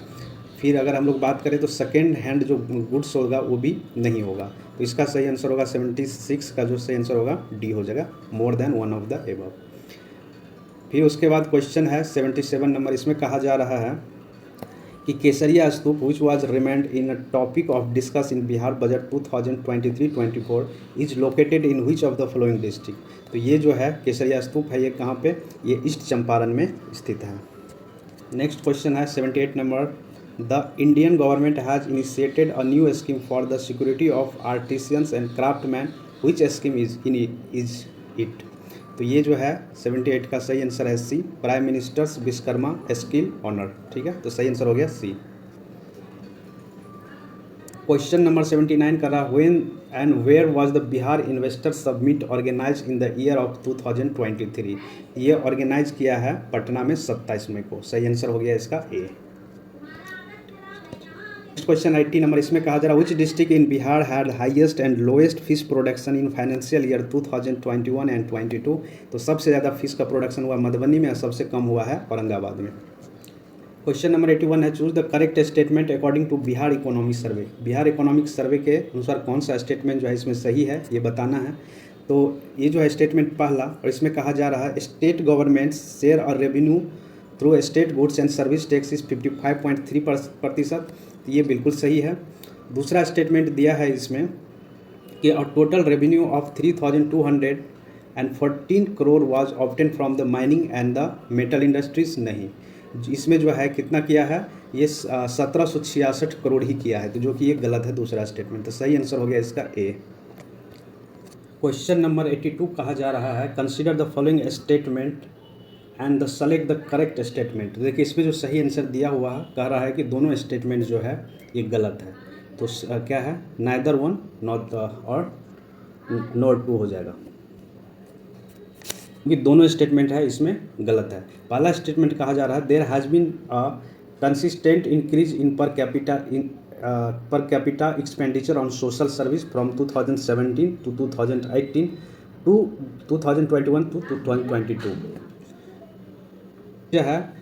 फिर अगर हम लोग बात करें तो सेकेंड हैंड जो गुड्स होगा वो भी नहीं होगा। तो इसका सही आंसर होगा 76 का जो सही आंसर होगा डी हो जाएगा, more than one of the above. फिर उसके बाद क्वेश्चन है 77 नंबर, इसमें कहा जा रहा है कि Kesariya stupa which was remained in a topic of discuss in Bihar budget 2023-24 is located in which of the following district. तो ये जो है केसरिया स्तूप है, ये कहाँ पे, ये ईस्ट चंपारण में स्थित है। नेक्स्ट क्वेश्चन है 78 number, the Indian government has initiated a new scheme for the security of artisans and craftsman, which scheme is it. तो ये जो है 78 का सही आंसर है C, prime minister's Vishwakarma skill honour. ठीक है, तो सही आंसर हो गया सी। क्वेश्चन नंबर 79 कर रहा, when and where was the Bihar investor summit organise in the year of 2023। ये ऑर्गेनाइज किया है पटना में 27 मई को। सही आंसर हो गया इसका ए। क्वेश्चन 80 नंबर, इसमें कहा जा रहा है, विच district in Bihar had highest and lowest fish production in financial year 2021 and 22। तो सबसे ज़्यादा फिश का प्रोडक्शन हुआ मधुबनी में और सबसे कम हुआ है औरंगाबाद में। क्वेश्चन नंबर 81 है, choose the correct statement according to Bihar economic survey. Bihar economic survey के अनुसार कौन सा स्टेटमेंट जो है इसमें सही है, ये बताना है। तो ये जो है स्टेटमेंट पहला, और इसमें कहा जा रहा है, स्टेट गवर्नमेंट शेयर और revenue through state goods and service tax is 55.3%। तो ये बिल्कुल सही है। दूसरा स्टेटमेंट दिया है इसमें कि total revenue of 3214 crore was obtain from the mining and the metal industries. नहीं, इसमें जो है कितना किया है, ये 1766 करोड़ ही किया है, तो जो कि ये गलत है दूसरा स्टेटमेंट। तो सही आंसर हो गया इसका ए। क्वेश्चन नंबर 82 कहा जा रहा है, consider the following statement and the select the correct statement. देखिए इसमें जो सही आंसर दिया हुआ है, कह रहा है कि दोनों स्टेटमेंट जो है ये गलत है। तो क्या है, नाइदर वन नॉट और नॉट टू हो जाएगा, क्योंकि दोनों स्टेटमेंट है इसमें गलत है। पहला स्टेटमेंट कहा जा रहा है, there has been a consistent increase in per capita expenditure on social service from 2017 to 2018 to 2021 to 2022। जो है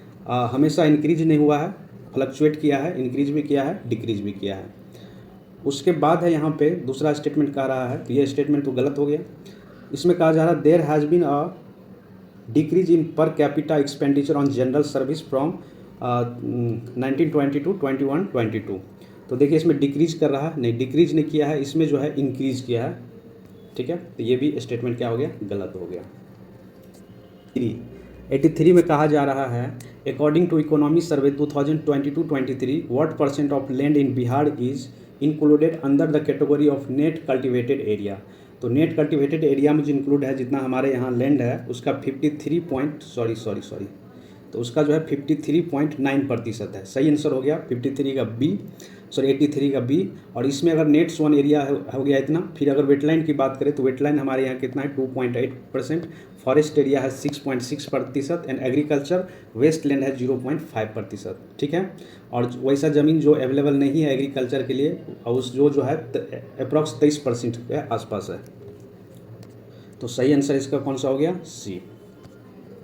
हमेशा इंक्रीज नहीं हुआ है, फ्लक्चुएट किया है, इंक्रीज भी किया है, डिक्रीज भी किया है। उसके बाद है यहाँ पे दूसरा स्टेटमेंट कह रहा है, तो ये स्टेटमेंट तो गलत हो गया। इसमें कहा जा रहा है, there has been a decrease in per capita expenditure on general service from 1920 to 21-22। तो देखिए इसमें डिक्रीज कर रहा है, नहीं डिक्रीज नहीं किया है, इसमें जो है इंक्रीज किया है। ठीक है, तो ये भी स्टेटमेंट क्या हो गया, गलत हो गया। 83 में कहा जा रहा है, according to economy survey 2022-23 what % of land in Bihar is included under the category of net cultivated area. तो नेट कल्टिवेटेड एरिया में जो इंक्लूड है, जितना हमारे यहाँ लैंड है उसका 53 तो उसका जो है 53.9% है। सही आंसर हो गया 83 का बी, 83 का बी। और इसमें अगर नेट सोन एरिया हो गया इतना। फिर अगर वेटलैंड की बात करें तो वेटलैंड हमारे यहाँ कितना है 2.8%, फॉरेस्ट एरिया है 6.6% एंड एग्रीकल्चर वेस्ट लैंड है 0.5%। ठीक है, और वैसा ज़मीन जो अवेलेबल नहीं है एग्रीकल्चर के लिए उस जो है अप्रॉक्स 23% के आसपास है। तो सही आंसर इसका कौन सा हो गया? सी।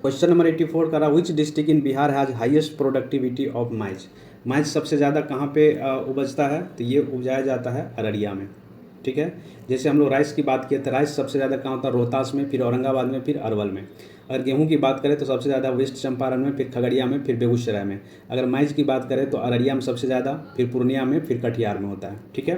क्वेश्चन नंबर 84 का रहा, विच district in Bihar has highest productivity of mine's. Mine's सबसे ज़्यादा कहाँ पे उपजता है? तो ये उपजाया जाता है अररिया में। ठीक है, जैसे हम लोग राइस की बात किए थे, राइस सबसे ज़्यादा कहाँ होता है? रोहतास में, फिर औरंगाबाद में, फिर अरवल में। अगर गेहूं की बात करें तो सबसे ज़्यादा वेस्ट चंपारण में, फिर खगड़िया में, फिर बेगूसराय में। अगर माइज की बात करें तो अररिया में सबसे ज़्यादा, फिर पूर्णिया में, फिर कटिहार में होता है। ठीक है,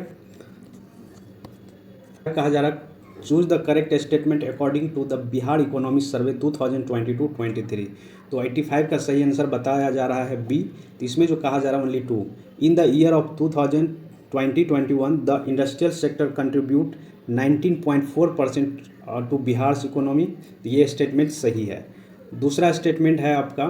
कहा जा रहा choose the correct statement according to the Bihar economic survey 2022-23। तो 85 का सही आंसर बताया जा रहा है बी। तो इसमें जो कहा जा रहा है only 2, in the year of 2020-21 the industrial sector contribute 19.4% to Bihar economy. तो ये स्टेटमेंट सही है। दूसरा स्टेटमेंट है आपका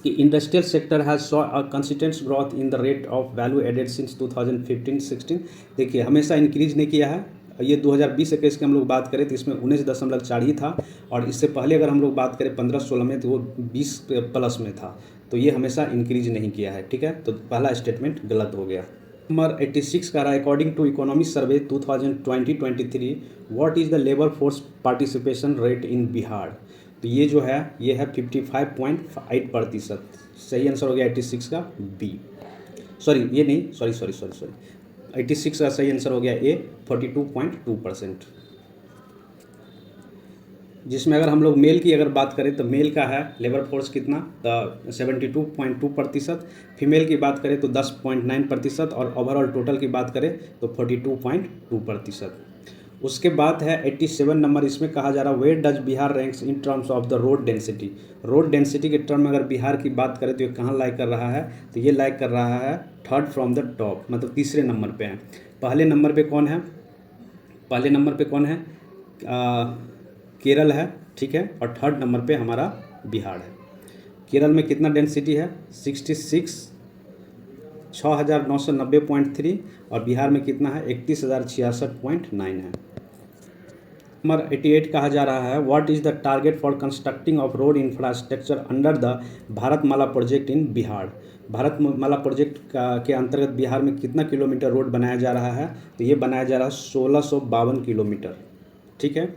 कि industrial sector has saw a consistent growth in the rate of value added since 2015-16। देखिए हमेशा इंक्रीज नहीं किया है। ये 2020-21 की हम लोग बात करें तो इसमें 19.4 ही था, और इससे पहले अगर हम लोग बात करें 15-16 में तो वो 20 प्लस में था। तो ये हमेशा इंक्रीज नहीं किया है। ठीक है, तो पहला स्टेटमेंट गलत हो गया। नंबर 86 का रहा, according to economic survey 2020-23 what is the labour force participation rate in Bihar. तो ये जो है ये है 55.8%। सही आंसर हो गया 86 का बी। सॉरी ये नहीं, सॉरी 86 का सही आंसर हो गया ए 42.2%। जिसमें अगर हम लोग मेल की अगर बात करें तो मेल का है लेबर फोर्स कितना? तो 72.2%। फीमेल की बात करें तो 10.9%, और ओवरऑल टोटल की बात करें तो 42.2%। उसके बाद है 87 नंबर, इसमें कहा जा रहा है where does Bihar ranks in terms of the road density. Road density के टर्म में अगर बिहार की बात करें तो ये कहाँ लाइक कर रहा है? तो ये लाइक कर रहा है थर्ड फ्रॉम द टॉप, मतलब तीसरे नंबर पे है। पहले नंबर पे कौन है? पहले नंबर पे कौन है? केरल है। ठीक है, और थर्ड नंबर पे हमारा बिहार है। केरल में कितना डेंसिटी है? 6,990.3, और बिहार में कितना है? 31,066.9 है। नंबर 88 कहा जा रहा है what is the target for constructing of road infrastructure under the Bharatmala project in Bihar. Bharatmala project के अंतर्गत बिहार में कितना किलोमीटर रोड बनाया जा रहा है? तो ये बनाया जा रहा है 1652 किलोमीटर। ठीक है,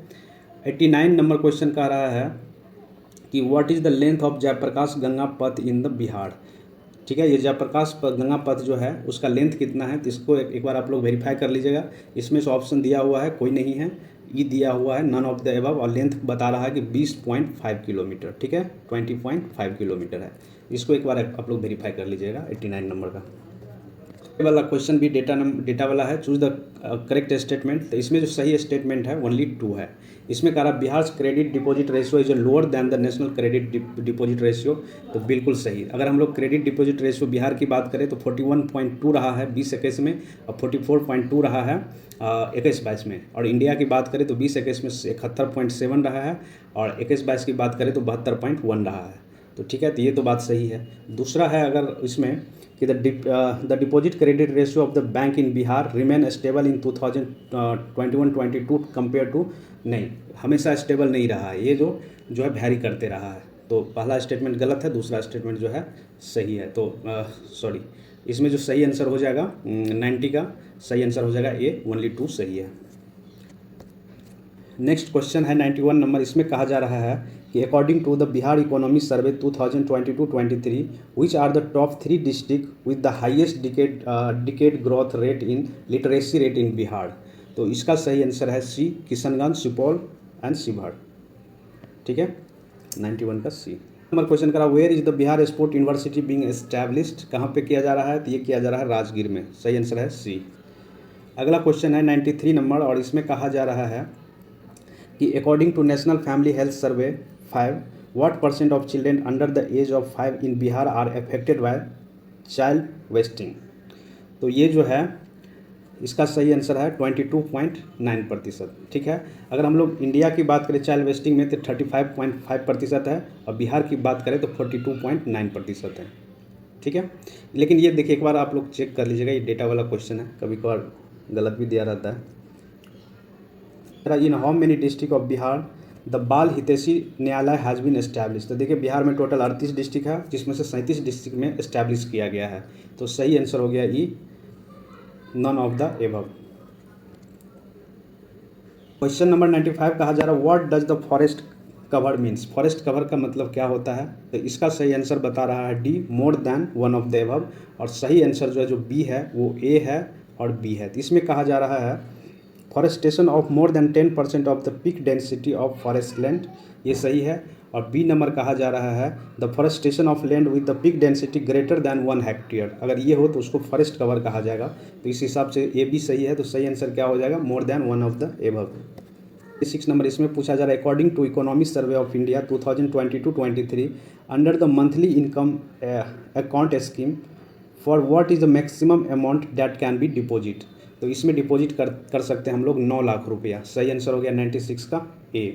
89 नंबर क्वेश्चन कह रहा है कि what is the length of Jayaprakash Ganga Path in the Bihar. ठीक है, ये जयप्रकाश गंगा पथ जो है उसका लेंथ कितना है? तो इसको एक बार आप लोग वेरीफाई कर लीजिएगा। इसमें से ऑप्शन दिया हुआ है कोई नहीं है, ई दिया हुआ है नन ऑफ द एबव, और लेंथ बता रहा है कि 20.5 किलोमीटर। ठीक है, 20.5 किलोमीटर है। इसको एक बार आप लोग वेरीफाई कर लीजिएगा 89 नंबर का। वाला क्वेश्चन भी डेटा वाला है, चूज द करेक्ट स्टेटमेंट। तो इसमें जो सही स्टेटमेंट है ओनली 2 है। इसमें कह रहा Bihar credit deposit ratio is lower than the national credit deposit ratio. तो बिल्कुल सही। अगर हम लोग क्रेडिट डिपॉजिट रेशियो बिहार की बात करें तो 41.2 रहा है 20-21 में, और 44.2 रहा है 21-22 में। और इंडिया की बात करें तो 20-21 में 71.7 रहा है, और 21-22 की बात करें तो 72.1 रहा है। तो ठीक है, तो ये तो बात सही है। दूसरा है अगर इसमें कि the deposit credit ratio of the bank in Bihar remain stable in 2021-22 compare to, नहीं, हमेशा स्टेबल नहीं रहा है, ये जो है वैरी करते रहा है। तो पहला स्टेटमेंट गलत है, दूसरा स्टेटमेंट जो है सही है। तो सॉरी, इसमें जो सही आंसर हो जाएगा 90 का सही आंसर हो जाएगा ए, ओनली 2 सही है। नेक्स्ट क्वेश्चन है 91 नंबर, इसमें कहा जा रहा है कि according to the Bihar economy survey 2022-23 which are the top 3 district with the highest decade growth rate in literacy rate in Bihar. तो इसका सही आंसर है सी, किशनगंज, सुपौल एंड शिवहर। ठीक है, 91 का सी। नंबर क्वेश्चन करा where is the Bihar sport university being established. कहाँ पे किया जा रहा है? तो ये किया जा रहा है राजगीर में। सही आंसर है सी। अगला क्वेश्चन है 93 नंबर, और इसमें कहा जा रहा है कि according to national family health survey 5 what % of children under the age of 5 in Bihar are affected by child wasting. तो ये जो है इसका सही आंसर है 22.9%। ठीक है, अगर हम लोग इंडिया की बात करें चाइल्ड वेस्टिंग में तो 35.5% है, और बिहार की बात करें तो 42.9% है। ठीक है, लेकिन ये देखिए एक बार आप लोग चेक कर लीजिएगा, ये डेटा वाला क्वेश्चन है, कभी कभार गलत भी दिया रहता है। In how many district of Bihar the बाल हितैषी न्यायालय हैज़ बीन एस्टैब्लिश। तो देखिए बिहार में टोटल 38 डिस्ट्रिक्ट है, जिसमें से 37 डिस्ट्रिक्ट में एस्टैब्लिश किया गया है। तो सही आंसर हो गया E, none of the above. Question number 95 कहा जा रहा है what does the forest cover means. Forest cover का मतलब क्या होता है? तो इसका सही आंसर बता रहा है D, more than one of the above. और सही आंसर जो है, जो बी है, वो ए है और बी है। तो इसमें कहा जा रहा है forestation of more than 10% of the peak density of forest land, ये सही है। और बी नंबर कहा जा रहा है the forestation of land with the peak density greater than 1 hectare. अगर ये हो तो उसको फॉरेस्ट कवर कहा जाएगा। तो इस हिसाब से ए बी सही है। तो सही आंसर क्या हो जाएगा? More than one of the above. 6 number इसमें पूछा जा रहा है according to economic survey of India 2022-23 under the monthly income account scheme for what is the maximum amount that can be deposit. तो इसमें डिपॉजिट कर सकते हैं हम लोग 9 लाख रुपया। सही आंसर हो गया 96 का ए।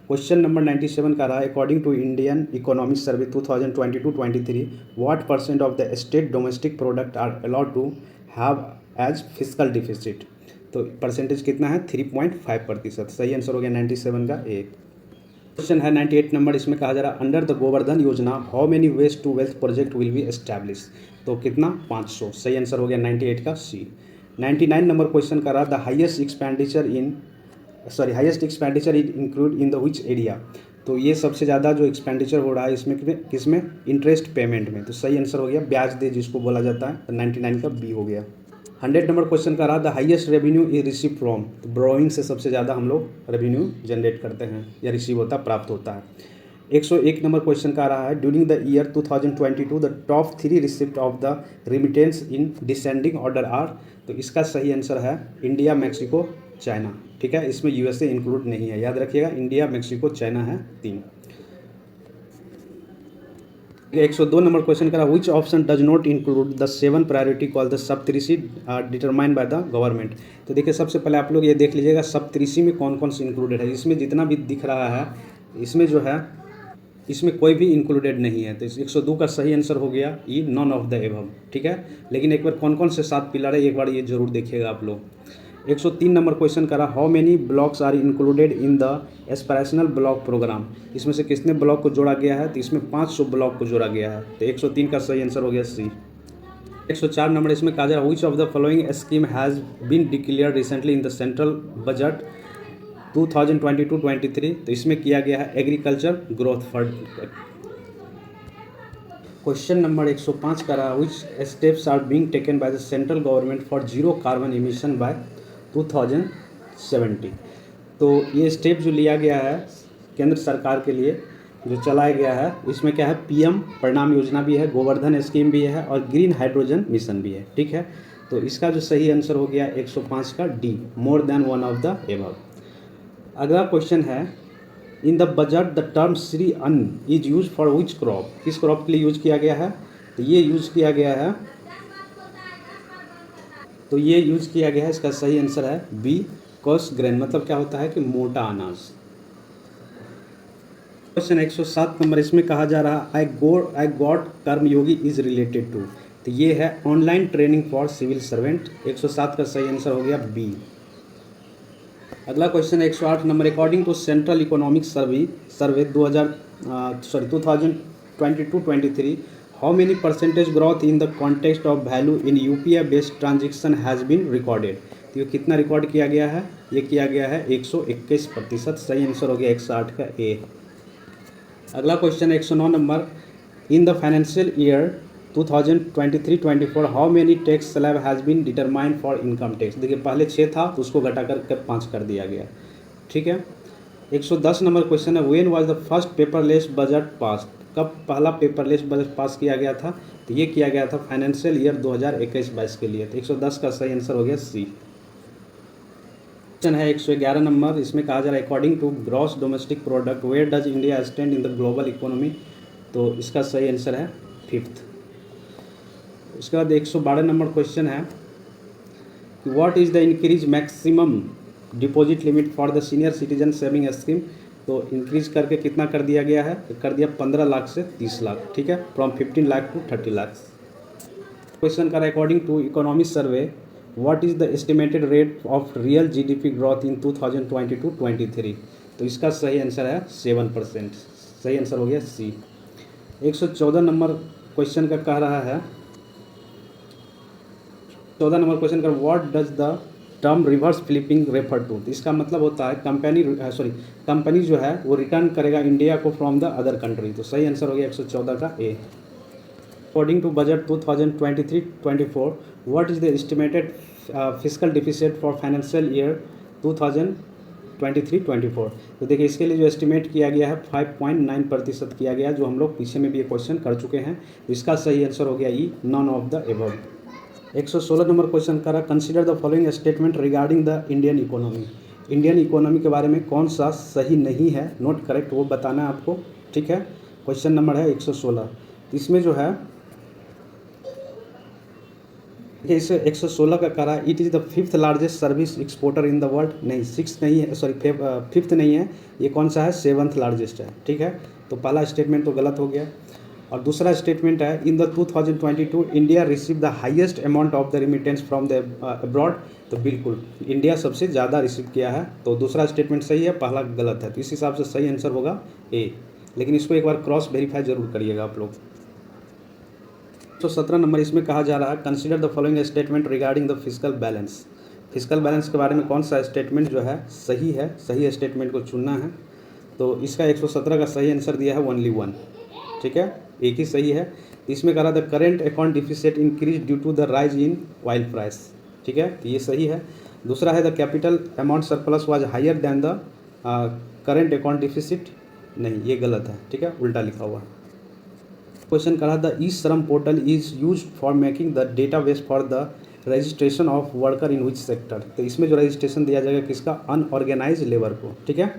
क्वेश्चन नंबर 97 का रहा है according to Indian economic survey 2022-23 what percent of the state domestic product are allowed to have as fiscal deficit. तो परसेंटेज कितना है? 3.5%। सही आंसर हो गया 97 का ए। क्वेश्चन है 98 नंबर, इसमें कहा जा रहा है अंडर द गोवर्धन योजना how many waste to wealth project will be establish. तो कितना? 500। सही आंसर हो गया 98 का सी। 99 नंबर क्वेश्चन का रहा the highest expenditure include in the which area. तो ये सबसे ज़्यादा जो एक्सपेंडिचर हो रहा है इसमें किसमें? इंटरेस्ट पेमेंट में। तो सही आंसर हो गया ब्याज दे जिसको बोला जाता है। तो 99 का बी हो गया। 100 नंबर क्वेश्चन का रहा the highest revenue is receive from. तो बोरोइंग से सबसे ज़्यादा हम लोग रेवेन्यू जनरेट करते हैं या रिसीव होता, प्राप्त होता है। 101 नंबर क्वेश्चन का रहा है during the year 2022 the top 3 receipt of the remittance in descending order are. तो इसका सही आंसर है इंडिया, मैक्सिको, चाइना। ठीक है, इसमें यूएसए इंक्लूड नहीं है, याद रखिएगा। इंडिया, मैक्सिको, चाइना है 3। 102 नंबर क्वेश्चन करा which option does not include the 7 priority call the Saptarishi determined by the government. तो देखिए सबसे पहले आप लोग ये देख लीजिएगा सप्तऋषि में कौन कौन से इंक्लूडेड है। इसमें जितना भी दिख रहा है इसमें जो है इसमें कोई भी इंक्लूडेड नहीं है। तो इस 102 का सही आंसर हो गया E, none of the above. ठीक है, लेकिन एक बार कौन कौन से 7 पिलर है एक बार ये जरूर देखिएगा आप लोग। 103 नंबर क्वेश्चन करा how many blocks are included in the aspirational block program. इसमें से कितने ब्लॉक को जोड़ा गया है? तो इसमें 500 ब्लॉक को जोड़ा गया है। तो 103 का सही आंसर हो गया सी। 104 नंबर इसमें कहा जा रहा है which of the following scheme has been declared recently in the central budget 2022-23। तो इसमें किया गया है agriculture growth fund. Question number 105 का रहा which steps are being taken by the central government for zero carbon emission by 2070। तो ये step जो लिया गया है केंद्र सरकार के लिए जो चलाया गया है, इसमें क्या है? पीएम परिणाम योजना भी है, गोवर्धन स्कीम भी है और ग्रीन हाइड्रोजन मिशन भी है। ठीक है, तो इसका जो सही आंसर हो गया 105 का D, more than one of the above. अगला क्वेश्चन है in the budget the term Shri Anna is use for which crop. किस क्रॉप के लिए यूज किया गया है? तो ये यूज किया गया है इसका सही आंसर है बी, कोर्स ग्रेन। मतलब क्या होता है कि मोटा अनाज। क्वेश्चन 107 नंबर इसमें कहा जा रहा I got Karmayogi is related to. तो ये है online training for civil servant. 107 का सही आंसर हो गया बी। अगला question 108 number according to central economic survey 2022-23 how many percentage growth in the context of value in UPI based transaction has been recorded. तो ये कितना रिकॉर्ड किया गया है? ये किया गया है 121%। सही आंसर हो गया 160 का ए। अगला question 109 number in the financial year 2023-24 how many tax slab has been determined for income tax. देखिए पहले 6 था तो उसको घटा कर 5 कर दिया गया। ठीक है, 110 नंबर क्वेश्चन है when was the first paperless budget pass. कब पहला पेपरलेस बजट पास किया गया था? तो ये किया गया था फाइनेंशियल ईयर 2021-22 के लिए। तो 110 का सही आंसर हो गया सी। क्वेश्चन है 111 नंबर, इसमें कहा जा रहा है according to gross domestic product where does India stand in the global economy. तो इसका सही आंसर है 5th। उसके बाद 112 नंबर क्वेश्चन है कि what is the increase maximum deposit limit for the senior citizen saving scheme. तो इंक्रीज करके कितना कर दिया गया है? कर दिया 15 लाख से 30 लाख। ठीक है, from 15 lakh to 30 lakh. Question का according to economic survey what is the estimated rate of real GDP growth in 2022-23। तो इसका सही आंसर है 7%। सही आंसर हो गया सी। 114 नंबर क्वेश्चन का कह रहा है, 14 नंबर क्वेश्चन का what does the term reverse flipping refer to. तो इसका मतलब होता है कंपनी जो है वो रिटर्न करेगा इंडिया को फ्रॉम द अदर कंट्री। तो सही आंसर हो गया 114 का A. According to budget 2023-24 what is the estimated fiscal deficit for financial year 2023-24। तो देखिए इसके लिए जो एस्टिमेट किया गया है 5.9% किया गया, जो हम लोग पीछे में भी ये क्वेश्चन कर चुके हैं। तो इसका सही आंसर हो गया E, none of the above. 116 number question करा, consider the following statement regarding the Indian economy. Indian economy के बारे में कौन सा सही नहीं है, नोट करेक्ट, वो बताना है आपको, ठीक है। क्वेश्चन नंबर है 116। इसमें जो है इसे 116 का करा, it is the 5th largest service exporter in the world. नहीं, 6 नहीं है, सॉरी 5th नहीं है, ये कौन सा है, 7th लार्जेस्ट है, ठीक है। तो पहला स्टेटमेंट तो गलत हो गया। और दूसरा स्टेटमेंट है, in the 2022 India receive the highest amount of the remittance from the abroad. तो बिल्कुल इंडिया सबसे ज़्यादा रिसीव किया है, तो दूसरा स्टेटमेंट सही है, पहला गलत है। तो इस हिसाब से सही आंसर होगा ए, लेकिन इसको एक बार क्रॉस वेरीफाई जरूर करिएगा आप लोग। 117 नंबर इसमें कहा जा रहा है, consider the following statement regarding the physical balance. Physical balance के बारे में कौन सा स्टेटमेंट जो है सही है, सही स्टेटमेंट को चुनना है। तो इसका 117 का सही आंसर दिया है ओनली 1, ठीक है, एक ही सही है। इसमें कह रहा था current account deficit increase due to the rise in oil price, ठीक है, तो ये सही है। दूसरा है the capital amount surplus was higher than the current account deficit, नहीं ये गलत है, ठीक है, उल्टा लिखा हुआ। क्वेश्चन करा, द ई श्रम portal is use for making the database for the registration of worker in which sector. तो इसमें जो रजिस्ट्रेशन दिया जाएगा किसका, अनऑर्गेनाइज लेबर को, ठीक है।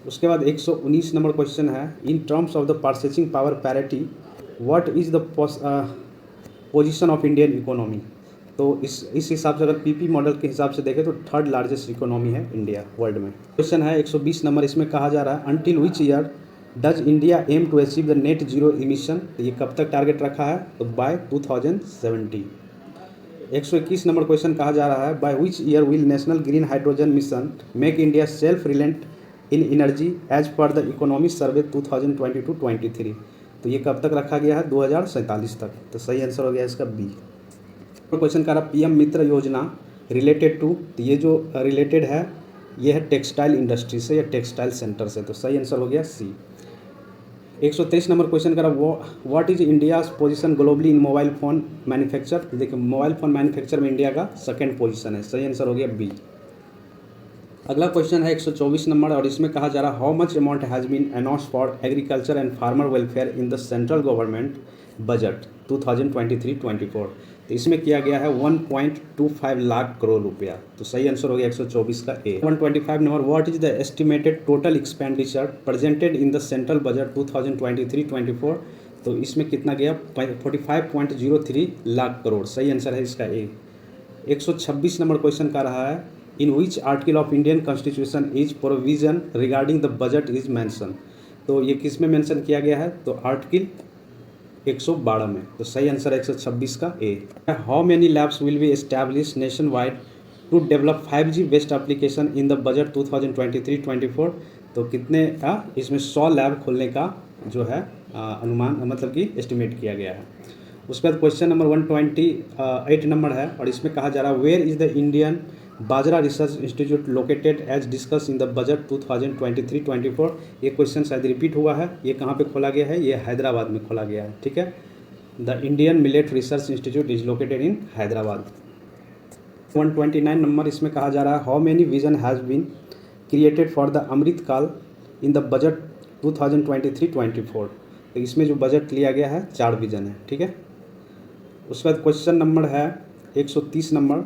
उसके बाद 119 नंबर क्वेश्चन है, इन terms of the purchasing power parity what is the position of Indian economy. तो इस हिसाब से अगर पीपी मॉडल के हिसाब से देखें तो 3rd लार्जेस्ट इकोनॉमी है इंडिया वर्ल्ड में। क्वेश्चन है 120 नंबर, इसमें कहा जा रहा है until which year does India aim to achieve the net zero emission. तो ये कब तक टारगेट रखा है, तो बाय 2070। 121 नंबर क्वेश्चन कहा जा रहा है, by which year will national green hydrogen mission make India self reliant in energy as per the economy survey 2022-23। तो ये कब तक रखा गया है, 2047 तक। तो सही आंसर हो गया इसका बी। क्वेश्चन का रहा पीएम मित्र योजना रिलेटेड टू, तो ये जो रिलेटेड है ये है टेक्सटाइल इंडस्ट्री से या टेक्सटाइल सेंटर से। तो सही आंसर हो गया सी। 123 नंबर क्वेश्चन करा, what is India's position globally in mobile phone manufacture. देखिए मोबाइल फ़ोन मैन्युफैक्चर में इंडिया का 2nd पोजीशन है, सही आंसर हो गया बी। अगला क्वेश्चन है 124 नंबर, और इसमें कहा जा रहा है how much amount has been announced for agriculture and farmer welfare in the central government budget 2023-24। तो इसमें किया गया है 1.25 लाख करोड़ रुपया। तो सही आंसर हो गया 124 का ए। 125 number, what is the estimated total expenditure presented in the central budget 2023-24। तो इसमें कितना गया, 45.03 लाख करोड़। सही आंसर है इसका ए। 126 नंबर क्वेश्चन का रहा है, in which article of Indian constitution is provision regarding the budget is mention. तो ये किस में मेंशन किया गया है, तो आर्टिकल 112 में। तो सही आंसर है 126 का A. How many labs will be establish nation wide to develop 5G based application in the budget 2023-24। तो कितने इसमें 100 लैब खोलने का जो है अनुमान, मतलब कि एस्टिमेट किया गया है। उसके बाद क्वेश्चन नंबर 128 नंबर है, और इसमें कहा जा रहा है where is the Indian bajra research institute located as discuss in the budget 2023-24। ये क्वेश्चन शायद रिपीट हुआ है, ये कहाँ पे खोला गया है, ये हैदराबाद में खोला गया है, ठीक है। The Indian millet research institute is located in Hyderabad. 129 number, इसमें कहा जा रहा है how many vision has been created for the Amrit Kaal in the budget 2023-24। तो इसमें जो बजट लिया गया है 4 विजन है, ठीक है। उसके बाद क्वेश्चन नंबर है 130 number,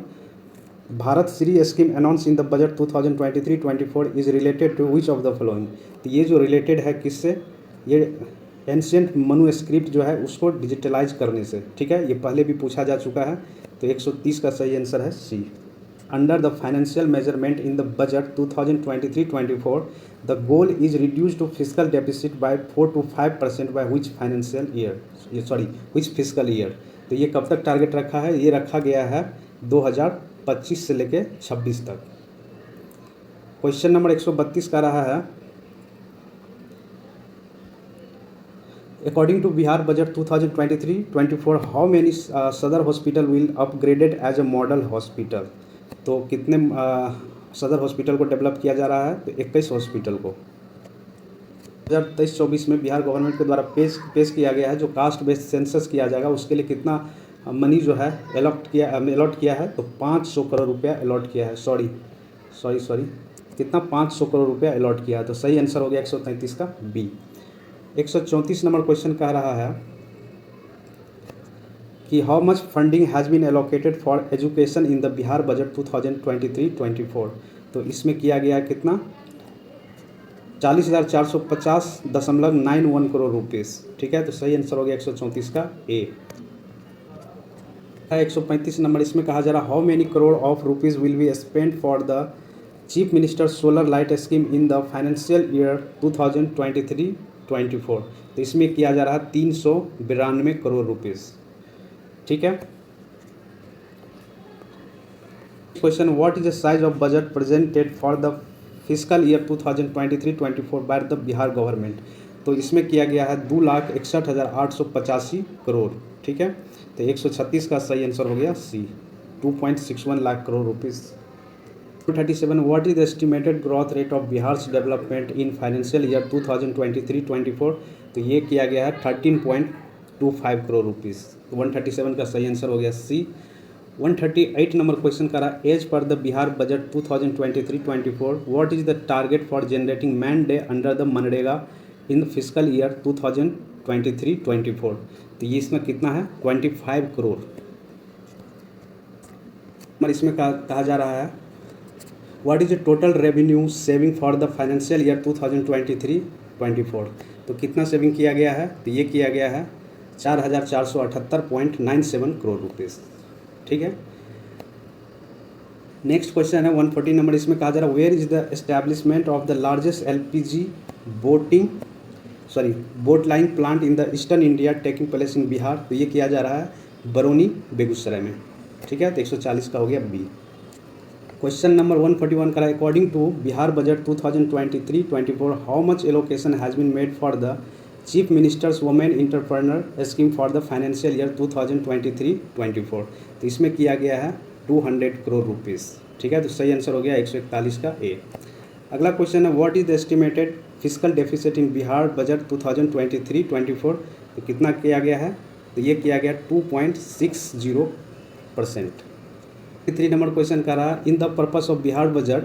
Bharat Shri scheme announce in the budget 2023-24 is related to which of the following. तो ये जो रिलेटेड है किससे, ये एंशियंट मनुस्क्रिप्ट जो है उसको डिजिटलाइज करने से, ठीक है, ये पहले भी पूछा जा चुका है। तो 130 का सही आंसर है C. Under the financial measurement in the budget 2023-24 the goal is reduce to physical deficit by 4 to 5% by which financial year, which physical year. तो ये कब तक टारगेट रखा है, ये रखा गया है 2025 से लेके 26 तक। क्वेश्चन नंबर 132 का रहा है According to Bihar Budget 2023-24, how many Sadar hospital will upgraded as a model hospital? तो कितने सदर हॉस्पिटल को डेवलप किया जा रहा है? तो 21 हॉस्पिटल को 2023-24 में बिहार गवर्नमेंट के द्वारा पेश किया गया है। जो कास्ट बेस्ड सेंसस किया जाएगा उसके लिए कितना मनी जो है अलॉट किया है? तो 500 करोड़ रुपया अलॉट किया है। सॉरी कितना? 500 करोड़ रुपया अलॉट किया है। तो सही आंसर हो गया 133 का बी। 134 नंबर क्वेश्चन कह रहा है कि how much funding has been allocated for education in the Bihar budget 2023-24? तो इसमें किया गया कितना? 40,450.91 करोड़ रुपीज़। ठीक है, तो सही आंसर हो गया 134 का ए। 135 नंबर इसमें कहा जा रहा how many crore of rupees will be spend for the chief minister solar light scheme in the financial year 2023-24? तो इसमें किया जा रहा है 392 करोड़ रुपीज़। ठीक है। Question, what is the size of budget presented for the physical year 2023-24 by the Bihar government? तो इसमें किया गया है 2,61,885 करोड़। ठीक है, तो 136 का सही आंसर हो गया सी, 2.61 lakh crore rupees. 237, what is the estimated growth rate of Bihar's development in financial year 2023-24? तो ये किया गया है 13.25 करोड़ रुपीज़। 137 का सही आंसर हो गया सी। 138 नंबर क्वेश्चन करा as per the Bihar budget 2023-24 what is the target for generating man day under the मनरेगा इन द फिजिकल ईयर 2023-24? तो ये इसमें कितना है? 25 करोड़। और इसमें कहा जा रहा है what is the total revenue saving for the financial year 2023-24? तो कितना सेविंग किया गया है? तो ये किया गया है 4,478.97 करोड़ रुपीज़। ठीक है। नेक्स्ट क्वेश्चन है 140 नंबर इसमें कहा जा रहा है where is the establishment of the largest LPG bottling plant in the eastern India taking place in Bihar? तो ये किया जा रहा है बरौनी बेगूसराय में। ठीक है, तो 140 का हो गया बी। क्वेश्चन नंबर 141 का according to Bihar budget 2023-24 how much allocation has been made for the chief minister's women entrepreneur scheme for the financial year 2023-24? तो इसमें किया गया है 200 करोड़ रुपीज़। ठीक है, तो सही आंसर हो गया 141 का ए। अगला क्वेश्चन है what is the estimated physical deficit in Bihar budget 2023-24? तो कितना किया गया है? तो ये किया गया 2.60%। 3 नंबर क्वेश्चन का रहा in the purpose of Bihar budget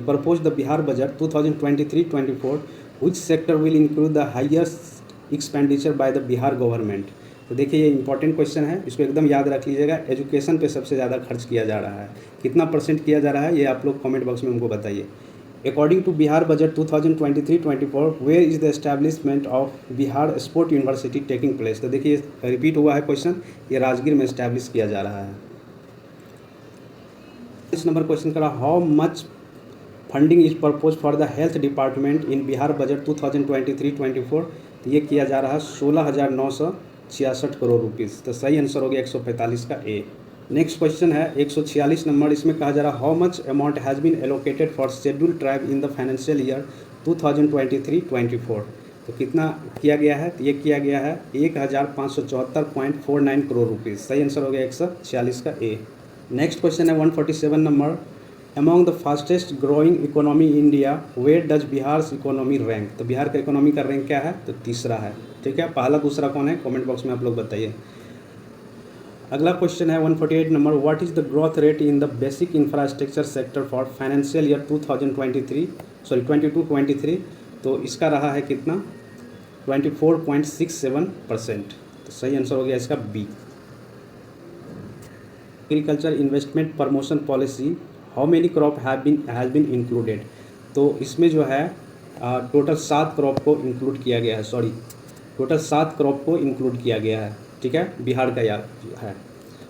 propose the Bihar budget 2023-24 which sector will include the highest expenditure by the Bihar government? तो देखिए ये इंपॉर्टेंट क्वेश्चन है, इसको एकदम याद रख लीजिएगा। एजुकेशन पे सबसे ज़्यादा खर्च किया जा रहा है, कितना % किया जा रहा है ये आप लोग कमेंट बॉक्स में हमको बताइए। According to Bihar budget 2023-24 where is the establishment of Bihar sport university taking place? तो देखिए रिपीट हुआ है क्वेश्चन, ये राजगीर में एस्टैब्लिश किया जा रहा है। इस नंबर क्वेश्चन करा how much funding is propose for the health department in Bihar budget 2023-24? तो ये किया जा रहा है 16,966 करोड़ रुपीज़। तो सही आंसर हो गया 145 का ए। नेक्स्ट क्वेश्चन है 146 नंबर इसमें कहा जा रहा है how much amount has been allocated for scheduled tribe in the financial year 2023-24? तो कितना किया गया है? तो ये किया गया है 1,574.49 करोड़ रुपीज़। सही आंसर हो गया 146 का ए। नेक्स्ट क्वेश्चन है 147 number among the fastest growing economy India where does Bihar economy rank? तो बिहार का इकोनॉमी का रैंक क्या है? तो तीसरा है। ठीक है, पहला दूसरा कौन है कमेंट बॉक्स में आप लोग बताइए। अगला क्वेश्चन है 148 number what is the growth rate in the basic infrastructure sector for financial year 2022-23? तो इसका रहा है कितना? 24.67%। तो सही आंसर हो गया इसका B. Agriculture investment promotion policy how many crop has been included? तो इसमें जो है टोटल 7 क्रॉप को इंक्लूड किया गया है। टोटल 7 क्रॉप को इंक्लूड किया गया है। ठीक है, बिहार का याद है।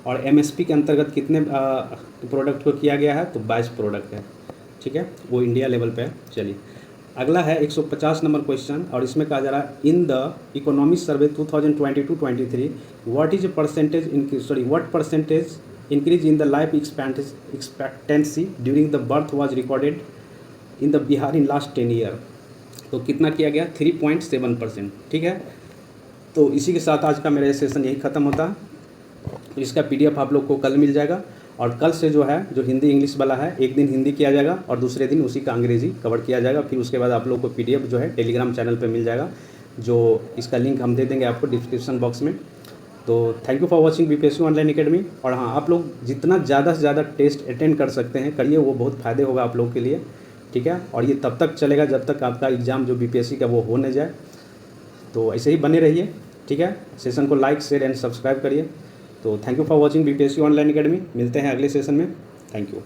और MSP के अंतर्गत कितने प्रोडक्ट को किया गया है? तो 22 प्रोडक्ट है। ठीक है, वो इंडिया लेवल पे है। चलिए अगला है 150 नंबर क्वेश्चन और इसमें कहा जा रहा है in the economic survey 2022-23 what percentage increase in the life expectancy during the birth was recorded in the Bihar in last 10 year? तो कितना किया गया? 3.7%। ठीक है, तो इसी के साथ आज का मेरा ये सेशन यही ख़त्म होता है। तो इसका PDF आप लोग को कल मिल जाएगा, और कल से जो है जो हिंदी इंग्लिश वाला है, एक दिन हिंदी किया जाएगा और दूसरे दिन उसी का अंग्रेज़ी कवर किया जाएगा। फिर उसके बाद आप लोग को PDF जो है टेलीग्राम चैनल पे मिल जाएगा, जो इसका लिंक हम दे देंगे आपको डिस्क्रिप्शन बॉक्स में। तो thank you for watching BPSC online academy. और हाँ, आप लोग जितना ज़्यादा से ज़्यादा टेस्ट अटेंड कर सकते हैं करिए, वो बहुत फ़ायदे होगा आप लोग के लिए, ठीक है। और ये तब तक चलेगा जब तक आपका एग्ज़ाम जो BPSC का वो हो न जाए। तो ऐसे ही बने रहिए, ठीक है। सेशन को लाइक शेयर एंड सब्सक्राइब करिए। तो thank you for watching BPSC online academy. मिलते हैं अगले सेशन में। Thank you.